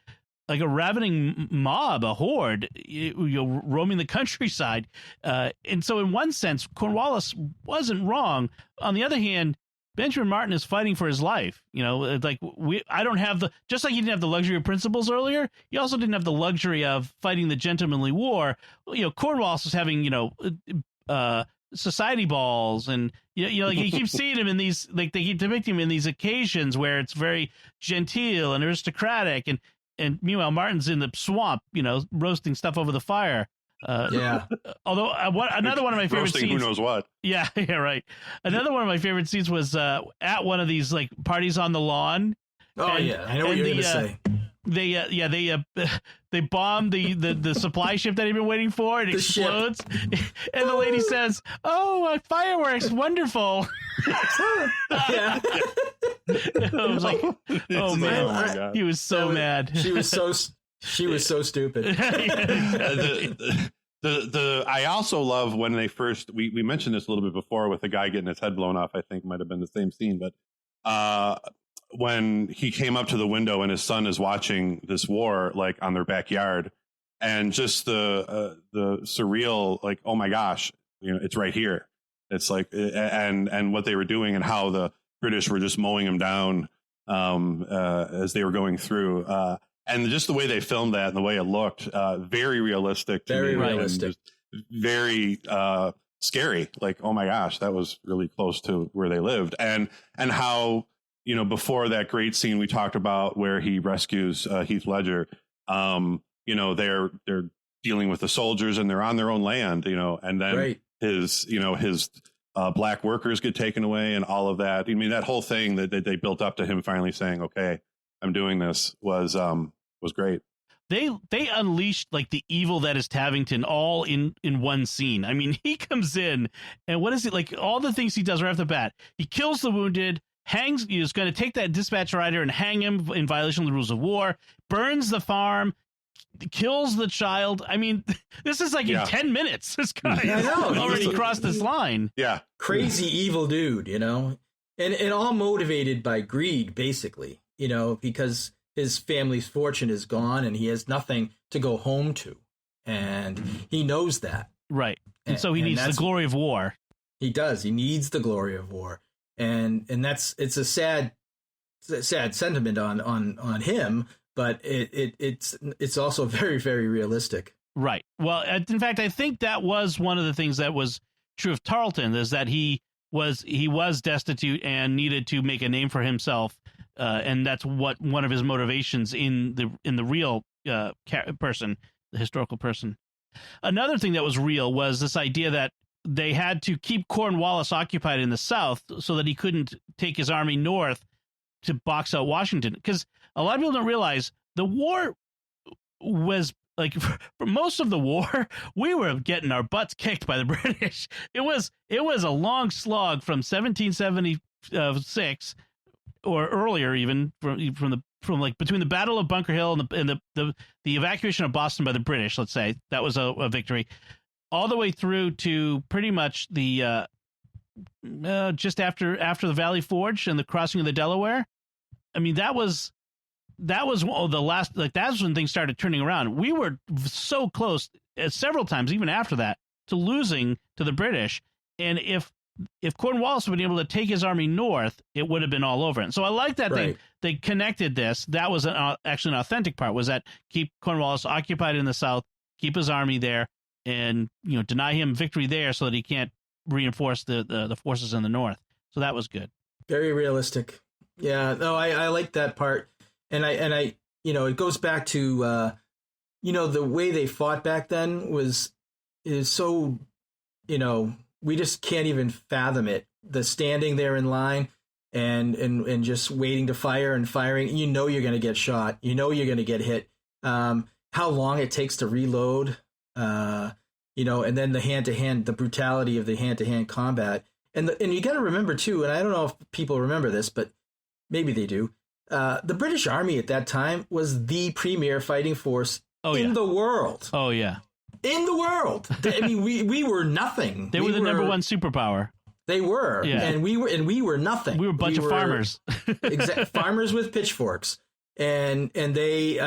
like a ravening mob, a horde, roaming the countryside. And so, in one sense, Cornwallis wasn't wrong. On the other hand, Benjamin Martin is fighting for his life. I don't have just like he didn't have the luxury of principles earlier, he also didn't have the luxury of fighting the gentlemanly war. Cornwallis was having, society balls, and you keep seeing him in these, like they keep depicting him in these occasions where it's very genteel and aristocratic, and meanwhile Martin's in the swamp, roasting stuff over the fire. Although another one of my favorite scenes, who knows what. Yeah, right. Another one of my favorite scenes was at one of these like parties on the lawn. Oh, I know what you're going to say. They bomb the supply ship that he'd been waiting for. It explodes, and the lady says, "Oh, fireworks, wonderful." Yeah. I was like, "Oh man, oh my God. He was so mad." She was so stupid. I also love when they first, we mentioned this a little bit before with the guy getting his head blown off. I think might have been the same scene, but when he came up to the window and his son is watching this war like on their backyard, and just the surreal, like, oh my gosh, it's right here. It's like, and what they were doing and how the British were just mowing them down as they were going through. And just the way they filmed that and the way it looked, very realistic. Very realistic. Very scary. Like, oh my gosh, that was really close to where they lived. And how, before that great scene we talked about where he rescues Heath Ledger, they're dealing with the soldiers and they're on their own land, and then his black workers get taken away and all of that. I mean, that whole thing that they built up to him finally saying, okay, I'm doing this was great. They unleashed like the evil that is Tavington all in one scene. I mean, he comes in and what is it like? All the things he does right off the bat. He kills the wounded, hangs. He's going to take that dispatch rider and hang him in violation of the rules of war. Burns the farm, kills the child. I mean, this is like in 10 minutes. This guy has already crossed this line. Yeah, crazy evil dude, and all motivated by greed, basically. Because his family's fortune is gone and he has nothing to go home to. And he knows that. Right. And so he needs the glory of war. He does. He needs the glory of war. And it's a sad sentiment on him, but it's also very, very realistic. Right. Well, in fact, I think that was one of the things that was true of Tarleton, is that he was destitute and needed to make a name for himself. And that's what one of his motivations in the real person, the historical person. Another thing that was real was this idea that they had to keep Cornwallis occupied in the South so that he couldn't take his army north to box out Washington. Because a lot of people don't realize the war was like, for most of the war, we were getting our butts kicked by the British. It was a long slog from 1776 or earlier, even from between the Battle of Bunker Hill and the evacuation of Boston by the British. Let's say that was a victory, all the way through to pretty much the just after the Valley Forge and the crossing of the Delaware. I mean, that was the last, like, that's when things started turning around. We were so close several times, even after that, to losing to the British. And if Cornwallis had been able to take his army north, it would have been all over. And so I like that they connected this. That was actually an authentic part, was that keep Cornwallis occupied in the South, keep his army there, and deny him victory there so that he can't reinforce the forces in the north. So that was good. Very realistic. Yeah, no, I like that part. And I it goes back to the way they fought back then is so, we just can't even fathom it. The standing there in line and just waiting to fire and firing, you're going to get shot. You're going to get hit. How long it takes to reload, and then the brutality of the hand-to-hand combat. And you got to remember, too, and I don't know if people remember this, but maybe they do. The British Army at that time was the premier fighting force in the world. Oh, yeah. In the world. I mean, we were nothing. They were the number one superpower. They were. Yeah. And we were nothing. We were a bunch of farmers. Farmers with pitchforks. And they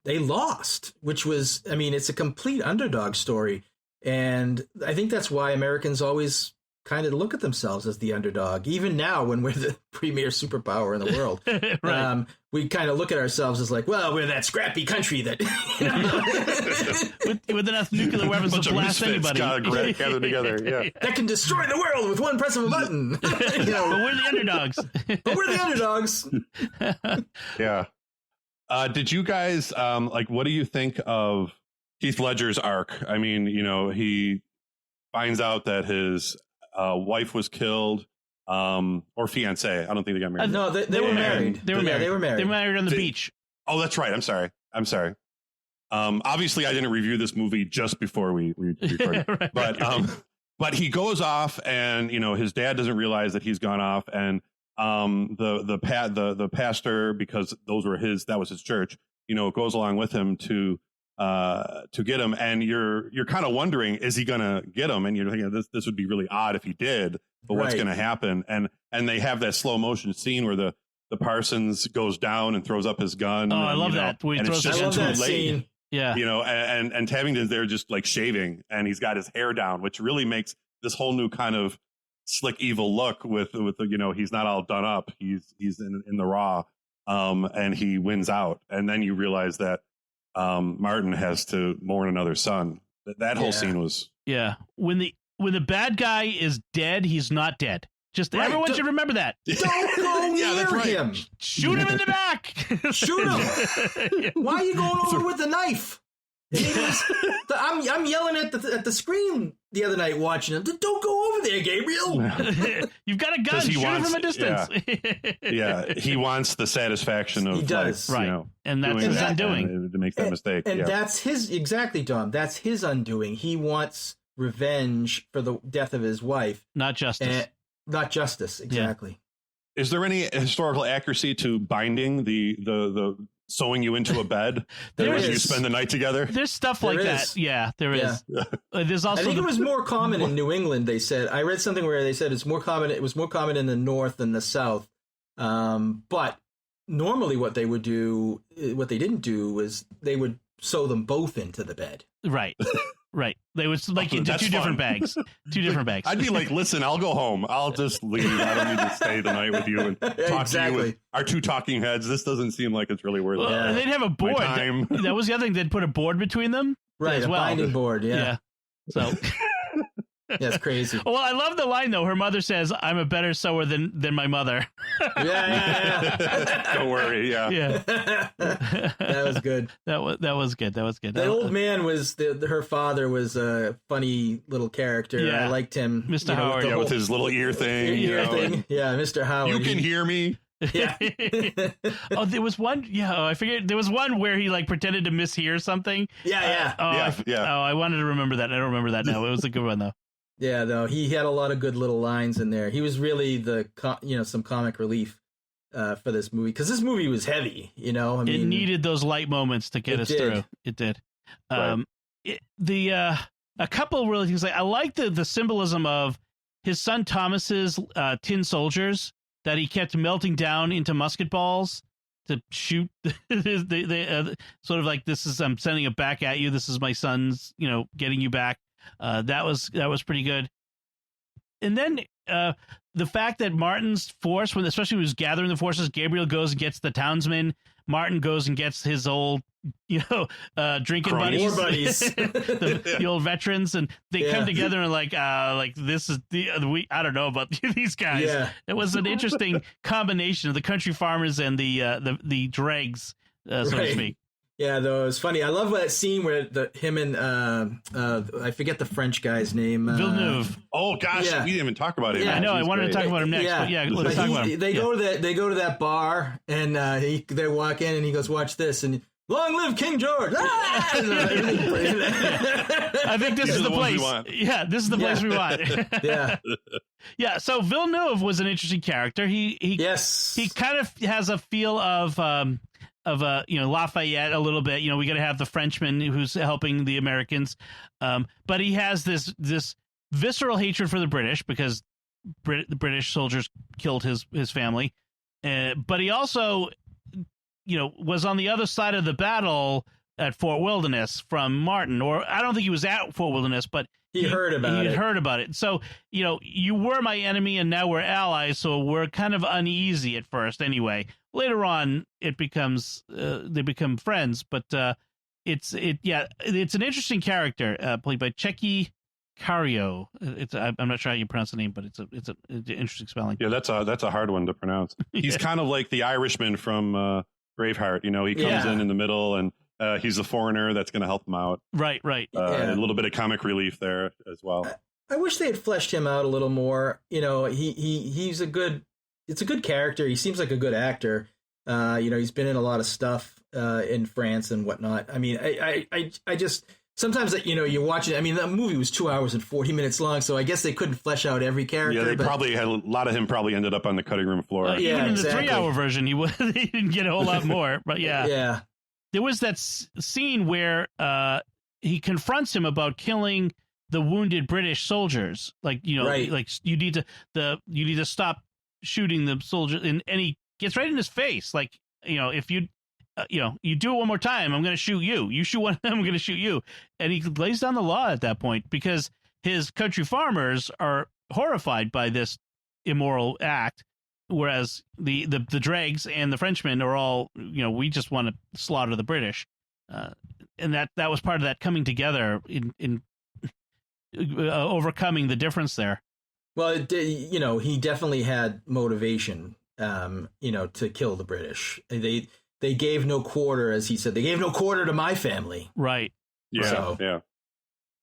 lost, which was, I mean, it's a complete underdog story. And I think that's why Americans always kind of look at themselves as the underdog. Even now, when we're the premier superpower in the world, right. We kind of look at ourselves as like, well, we're that scrappy country that with enough nuclear weapons to blast anybody. Gathered together, yeah. That can destroy the world with one press of a button. But we're the underdogs. Yeah. Did you guys what do you think of Heath Ledger's arc? I mean, he finds out that his wife was killed, or fiance. I don't think they got married. No, they were married. They were married. They were married. They were married on the beach. Oh, that's right. I'm sorry. Obviously, I didn't review this movie just before we recorded, right. But he goes off, and his dad doesn't realize that he's gone off, and the pastor, because that was his church, goes along with him to get him, and you're kind of wondering, is he gonna get him? And you're thinking this would be really odd if he did, but what's gonna happen? And they have that slow motion scene where the Parsons goes down and throws up his gun. Oh, I love that. And it's just too late. Scene. Yeah. And Tavington's there just like shaving, and he's got his hair down, which really makes this whole new kind of slick evil look with he's not all done up. He's in the raw, and he wins out. And then you realize that Martin has to mourn another son. That whole scene was when the bad guy is dead, he's not dead. Just everyone should remember that. Don't go near him. Shoot him in the back. Shoot him. Why are you going over with the knife? I'm yelling at the screen the other night watching him. Don't go over there, Gabriel. You've got a gun. Shoot it from a distance. Yeah, he wants the satisfaction of he does. like, right, you know, and that's his undoing. To make that mistake, and that's his exactly, Dom. That's his undoing. He wants revenge for the death of his wife, not justice. Not justice, exactly. Yeah. Is there any historical accuracy to binding the sewing you into a bed as you spend the night together? There's stuff like that. Yeah, there is. There's also. I think it was more common in New England. They said I read something where they said it's more common. It was more common in the North than the South. But normally, what they would do, what they didn't do, was they would sew them both into the bed. Right. Right. They would like into two different bags. Two different bags. I'd be like, listen, I'll go home. I'll just leave. I don't need to stay the night with you and talk to you with our two talking heads. This doesn't seem like it's really worth it. And they'd have a board. That was the other thing. They'd put a board between them. Right. As a binding board. Yeah. So. That's crazy. Well, I love the line though. Her mother says, "I'm a better sewer than my mother." Yeah. Don't worry. Yeah. That was good. That was good. The old man was her father was a funny little character. Yeah. I liked him, Mr. Howard. With his little ear thing. Yeah, Mr. Howard. You can hear me. Yeah. Oh, there was one. Yeah, I figured there was one where he like pretended to mishear something. Yeah. I wanted to remember that. I don't remember that now. It was a good one though. Yeah, though he had a lot of good little lines in there. He was really some comic relief for this movie because this movie was heavy. You know, I mean, it needed those light moments to get us through. It did. Right. A couple really things I like the symbolism of his son Thomas's tin soldiers that he kept melting down into musket balls to shoot. Sort of like, this is, I'm sending it back at you. This is my son's, getting you back. That was pretty good. And then the fact that Martin's force, especially when he was gathering the forces, Gabriel goes and gets the townsmen. Martin goes and gets his old, drinking buddies, war buddies, the old veterans, and they come together and like this is I don't know about these guys. Yeah. It was an interesting combination of the country farmers and the dregs, so to speak. Yeah, though it was funny. I love that scene where him and I forget the French guy's name. Villeneuve. Oh gosh, we didn't even talk about him. Yeah, I know. I wanted to talk about him next, but let's talk about him. They go to that bar and they walk in and he goes, "Watch this," and "Long live King George!" I think this is the place. Yeah, this is the place we want. Yeah. So Villeneuve was an interesting character. He kind of has a feel of Lafayette a little bit. We got to have the Frenchman who's helping the Americans, but he has this visceral hatred for the British because the British soldiers killed his family, but he also was on the other side of the battle at Fort Wilderness from Martin, or I don't think he was at Fort Wilderness, but he heard about it. So, you were my enemy and now we're allies. So we're kind of uneasy at first anyway. Later on it becomes, they become friends, but it's an interesting character played by Checky Cario. I'm not sure how you pronounce the name, but it's an interesting spelling. Yeah, that's a hard one to pronounce. He's kind of like the Irishman from Braveheart. He comes in the middle and he's a foreigner that's going to help him out. Right. A little bit of comic relief there as well. I wish they had fleshed him out a little more. He's it's a good character. He seems like a good actor. He's been in a lot of stuff in France and whatnot. I mean, I just sometimes you watch it. I mean, that movie was 2 hours and 40 minutes long, so I guess they couldn't flesh out every character. Yeah, they probably had a lot of him. Probably ended up on the cutting room floor. Even in the 3-hour version, he didn't get a whole lot more. But yeah. There was that scene where he confronts him about killing the wounded British soldiers. Like like you need to stop shooting the soldiers, and he gets right in his face. Like if you you do it one more time, I'm going to shoot you. You shoot one of them, I'm going to shoot you. And he lays down the law at that point because his country farmers are horrified by this immoral act. Whereas the dregs and the Frenchmen are all, we just want to slaughter the British. And that was part of that coming together in overcoming the difference there. Well, he definitely had motivation, to kill the British. They gave no quarter, as he said, they gave no quarter to my family. Right. Yeah. So, yeah.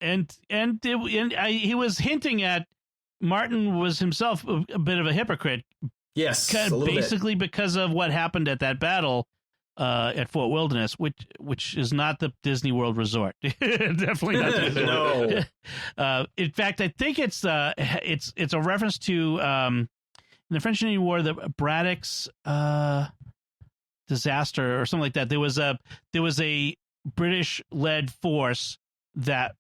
he was hinting at Martin was himself a bit of a hypocrite. Yes, a little basically because of what happened at that battle at Fort Wilderness, which is not the Disney World Resort. Definitely not. Disney World. No. In fact, I think it's a reference to in the French Indian War, the Braddock's disaster or something like that. There was a British-led force that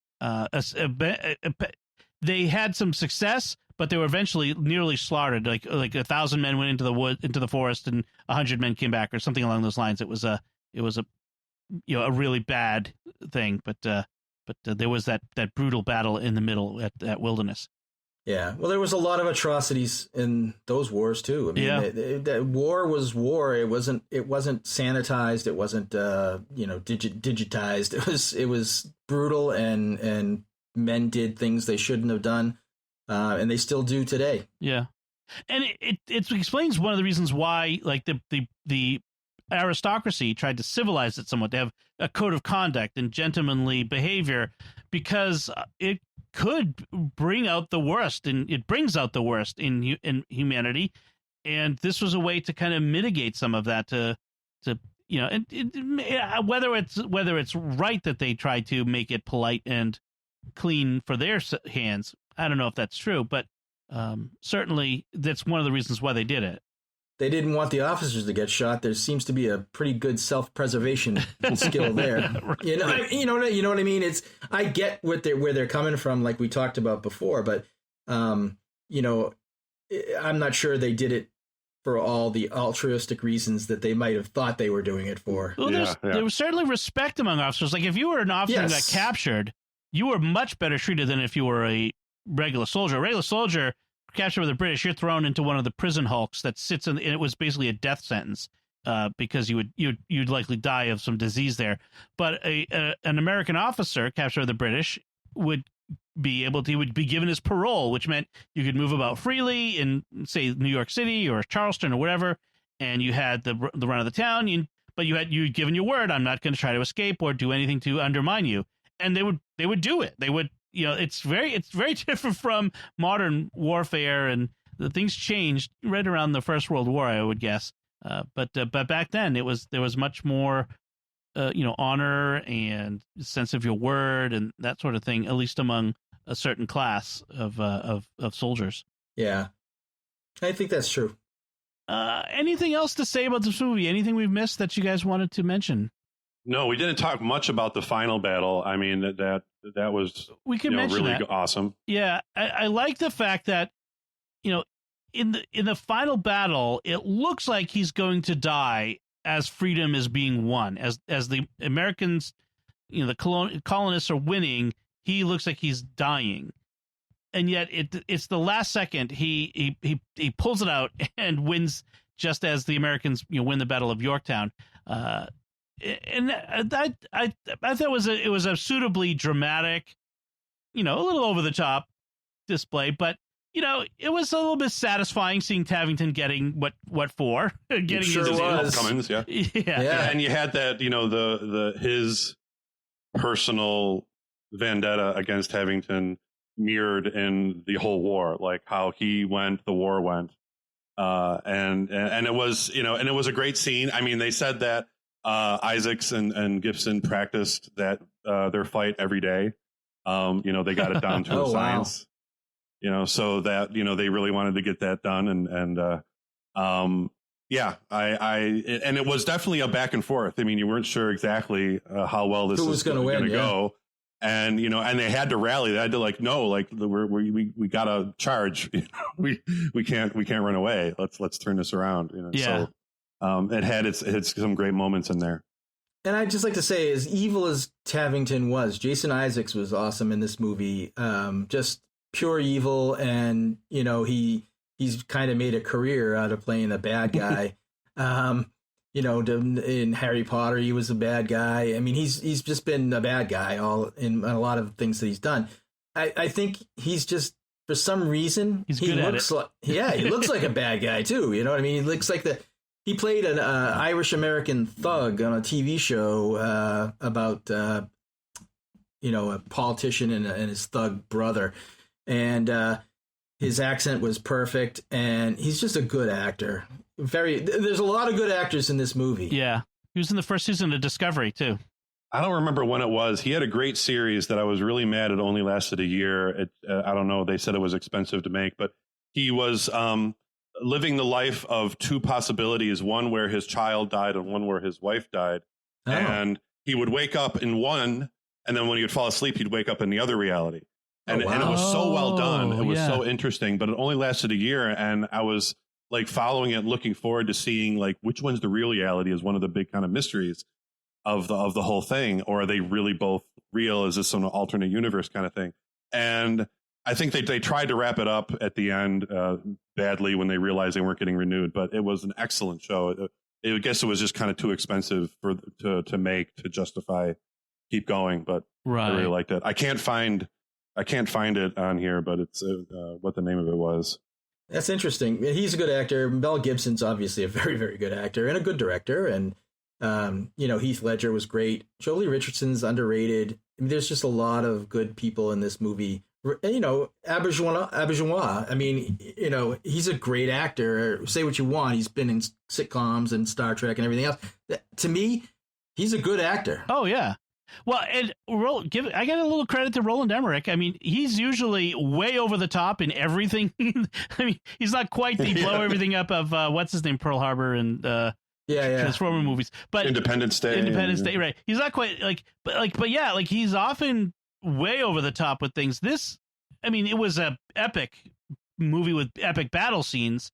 they had some success, but they were eventually nearly slaughtered. Like 1,000 men went into the forest, and 100 men came back, or something along those lines. It was a a really bad thing. But there was that brutal battle in the middle at Wilderness. Yeah, well, there was a lot of atrocities in those wars too. I mean, the war was war. It wasn't sanitized. It wasn't digitized. It was brutal, and men did things they shouldn't have done, and they still do today. Yeah, and it explains one of the reasons why, like, the aristocracy tried to civilize it somewhat, to have a code of conduct and gentlemanly behavior, because it could bring out the worst, and it brings out the worst in humanity, and this was a way to kind of mitigate some of that. Whether it's right that they try to make it polite and clean for their hands, I don't know if that's true, but certainly that's one of the reasons why they did it. They didn't want the officers to get shot. There seems to be a pretty good self-preservation skill there. Right. You know what I mean? I get where they're coming from, like we talked about before, but I'm not sure they did it for all the altruistic reasons that they might have thought they were doing it for. Well, there was certainly respect among officers. Like, if you were an officer that got captured, you were much better treated than if you were a regular soldier. A regular soldier captured with the British, you're thrown into one of the prison hulks that sits in, and it was basically a death sentence because you'd likely die of some disease there. But an American officer captured with the British would be given his parole, which meant you could move about freely in, say, New York City or Charleston or whatever, and you had the run of the town. But you'd given your word, I'm not going to try to escape or do anything to undermine you, and they would do it. They would. It's very different from modern warfare, and the things changed right around the First World War, I would guess. But back then there was much more, honor and sense of your word and that sort of thing, at least among a certain class of soldiers. Yeah, I think that's true. Anything else to say about this movie? Anything we've missed that you guys wanted to mention? No, we didn't talk much about the final battle. I mean, that was really awesome. Yeah, I like the fact that in the final battle, it looks like he's going to die as freedom is being won, as the Americans, the colonists are winning. He looks like he's dying, and yet it's the last second he pulls it out and wins just as the Americans win the Battle of Yorktown. And I thought it was a suitably dramatic, a little over the top display, but it was a little bit satisfying seeing Tavington getting what for, getting his Cummins, yeah. And you had that, his personal vendetta against Tavington mirrored in the whole war, like how he went, the war went, and it was and it was a great scene. I mean, they said that Isaacs and Gibson practiced their fight every day. They got it down to a science. Wow. So that they really wanted to get that done, and it was definitely a back and forth. I mean, you weren't sure exactly how well this was going to go, and and they had to rally. They had to we got to charge. we can't run away. Let's turn this around. So. It had some great moments in there. And I'd just like to say, as evil as Tavington was, Jason Isaacs was awesome in this movie. Just pure evil, and he's kind of made a career out of playing a bad guy. In Harry Potter, he was a bad guy. I mean, he's just been a bad guy in a lot of things that he's done. I think he's just, for some reason, he looks like a bad guy too. You know what I mean? He looks like he played an Irish American thug on a TV show about a politician and his thug brother. And his accent was perfect, and he's just a good actor. There's a lot of good actors in this movie. Yeah. He was in the first season of Discovery, too. I don't remember when it was. He had a great series that I was really mad it only lasted a year. I don't know. They said it was expensive to make, but he was living the life of two possibilities, one where his child died and one where his wife died. Oh. And he would wake up in one, and then when he would fall asleep, he'd wake up in the other reality. And, and it was so well done. It was so interesting, but it only lasted a year. And I was like following it, looking forward to seeing like which one's the real reality is one of the big kind of mysteries of the whole thing. Or are they really both real? Is this some alternate universe kind of thing? And I think they tried to wrap it up at the end badly when they realized they weren't getting renewed. But it was an excellent show. I guess it was just kind of too expensive to make to justify keep going. But I really liked it. I can't find it on here, but it's what the name of it was. That's interesting. He's a good actor. Mel Gibson's obviously a very, very good actor and a good director. And, Heath Ledger was great. Jolie Richardson's underrated. I mean, there's just a lot of good people in this movie. Auberjonois. I mean, he's a great actor. Say what you want. He's been in sitcoms and Star Trek and everything else. To me, he's a good actor. Oh, yeah. Well, and I got a little credit to Roland Emmerich. I mean, he's usually way over the top in everything. I mean, he's not quite the blow everything up of what's his name, Pearl Harbor and Transformer movies, but Independence Day, right? He's not quite but he's often way over the top with things. This, I mean, it was a epic movie with epic battle scenes,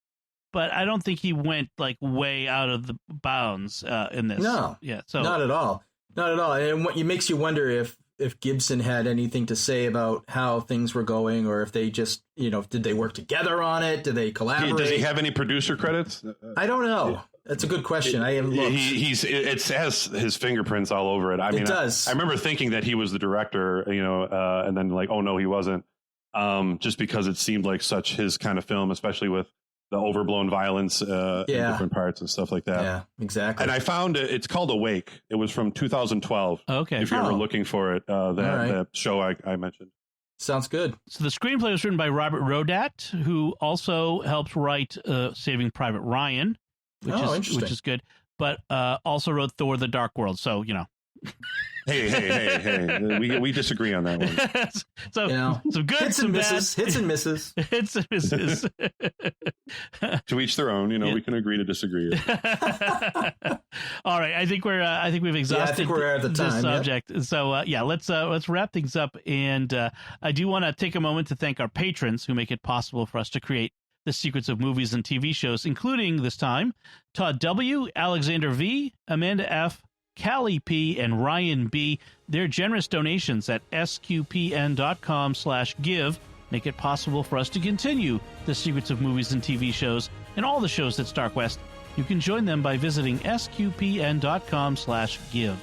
but I don't think he went like way out of the bounds in this. No, so not at all. Not at all. And it makes you wonder if Gibson had anything to say about how things were going, or if they just, did they work together on it? Did they collaborate? Does he have any producer credits? I don't know. That's a good question. I haven't looked. It has his fingerprints all over it. I mean, it does. I remember thinking that he was the director, and then like, oh no, he wasn't. Just because it seemed like such his kind of film, especially with the overblown violence in different parts and stuff like that. Yeah, exactly. And I found it's called Awake. It was from 2012. Okay. If you're ever looking for it, that show I mentioned. Sounds good. So the screenplay was written by Robert Rodat, who also helped write Saving Private Ryan, which is good, but also wrote Thor: The Dark World. So, Hey. We disagree on that one. So some good, hits and misses. Hits and misses. Hits and misses. To each their own. We can agree to disagree. All right, I think we've exhausted. I think we're out of the time, this subject. Yep. So let's wrap things up. And I do want to take a moment to thank our patrons who make it possible for us to create the secrets of movies and TV shows, including this time Todd W., Alexander V., Amanda F., Callie P. and Ryan B. Their generous donations at sqpn.com/give make it possible for us to continue the secrets of movies and TV shows and all the shows at Stark West. You can join them by visiting sqpn.com/give.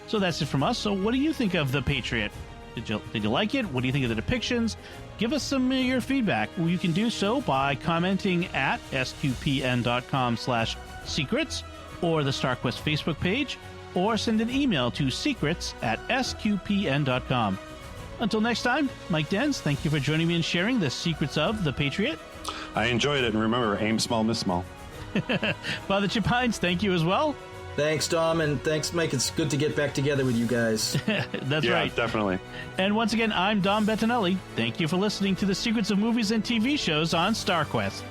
So that's it from us. So what do you think of The Patriot? Did you like it? What do you think of the depictions? Give us some of your feedback. Well, you can do so by commenting at sqpn.com/secrets or the Stark West Facebook page, or send an email to secrets@sqpn.com. Until next time, Mike Denz, thank you for joining me and sharing the secrets of The Patriot. I enjoyed it, and remember, aim small, miss small. Father Chip Hines, thank you as well. Thanks, Dom, and thanks, Mike. It's good to get back together with you guys. That's right. Definitely. And once again, I'm Dom Bettinelli. Thank you for listening to the secrets of movies and TV shows on StarQuest.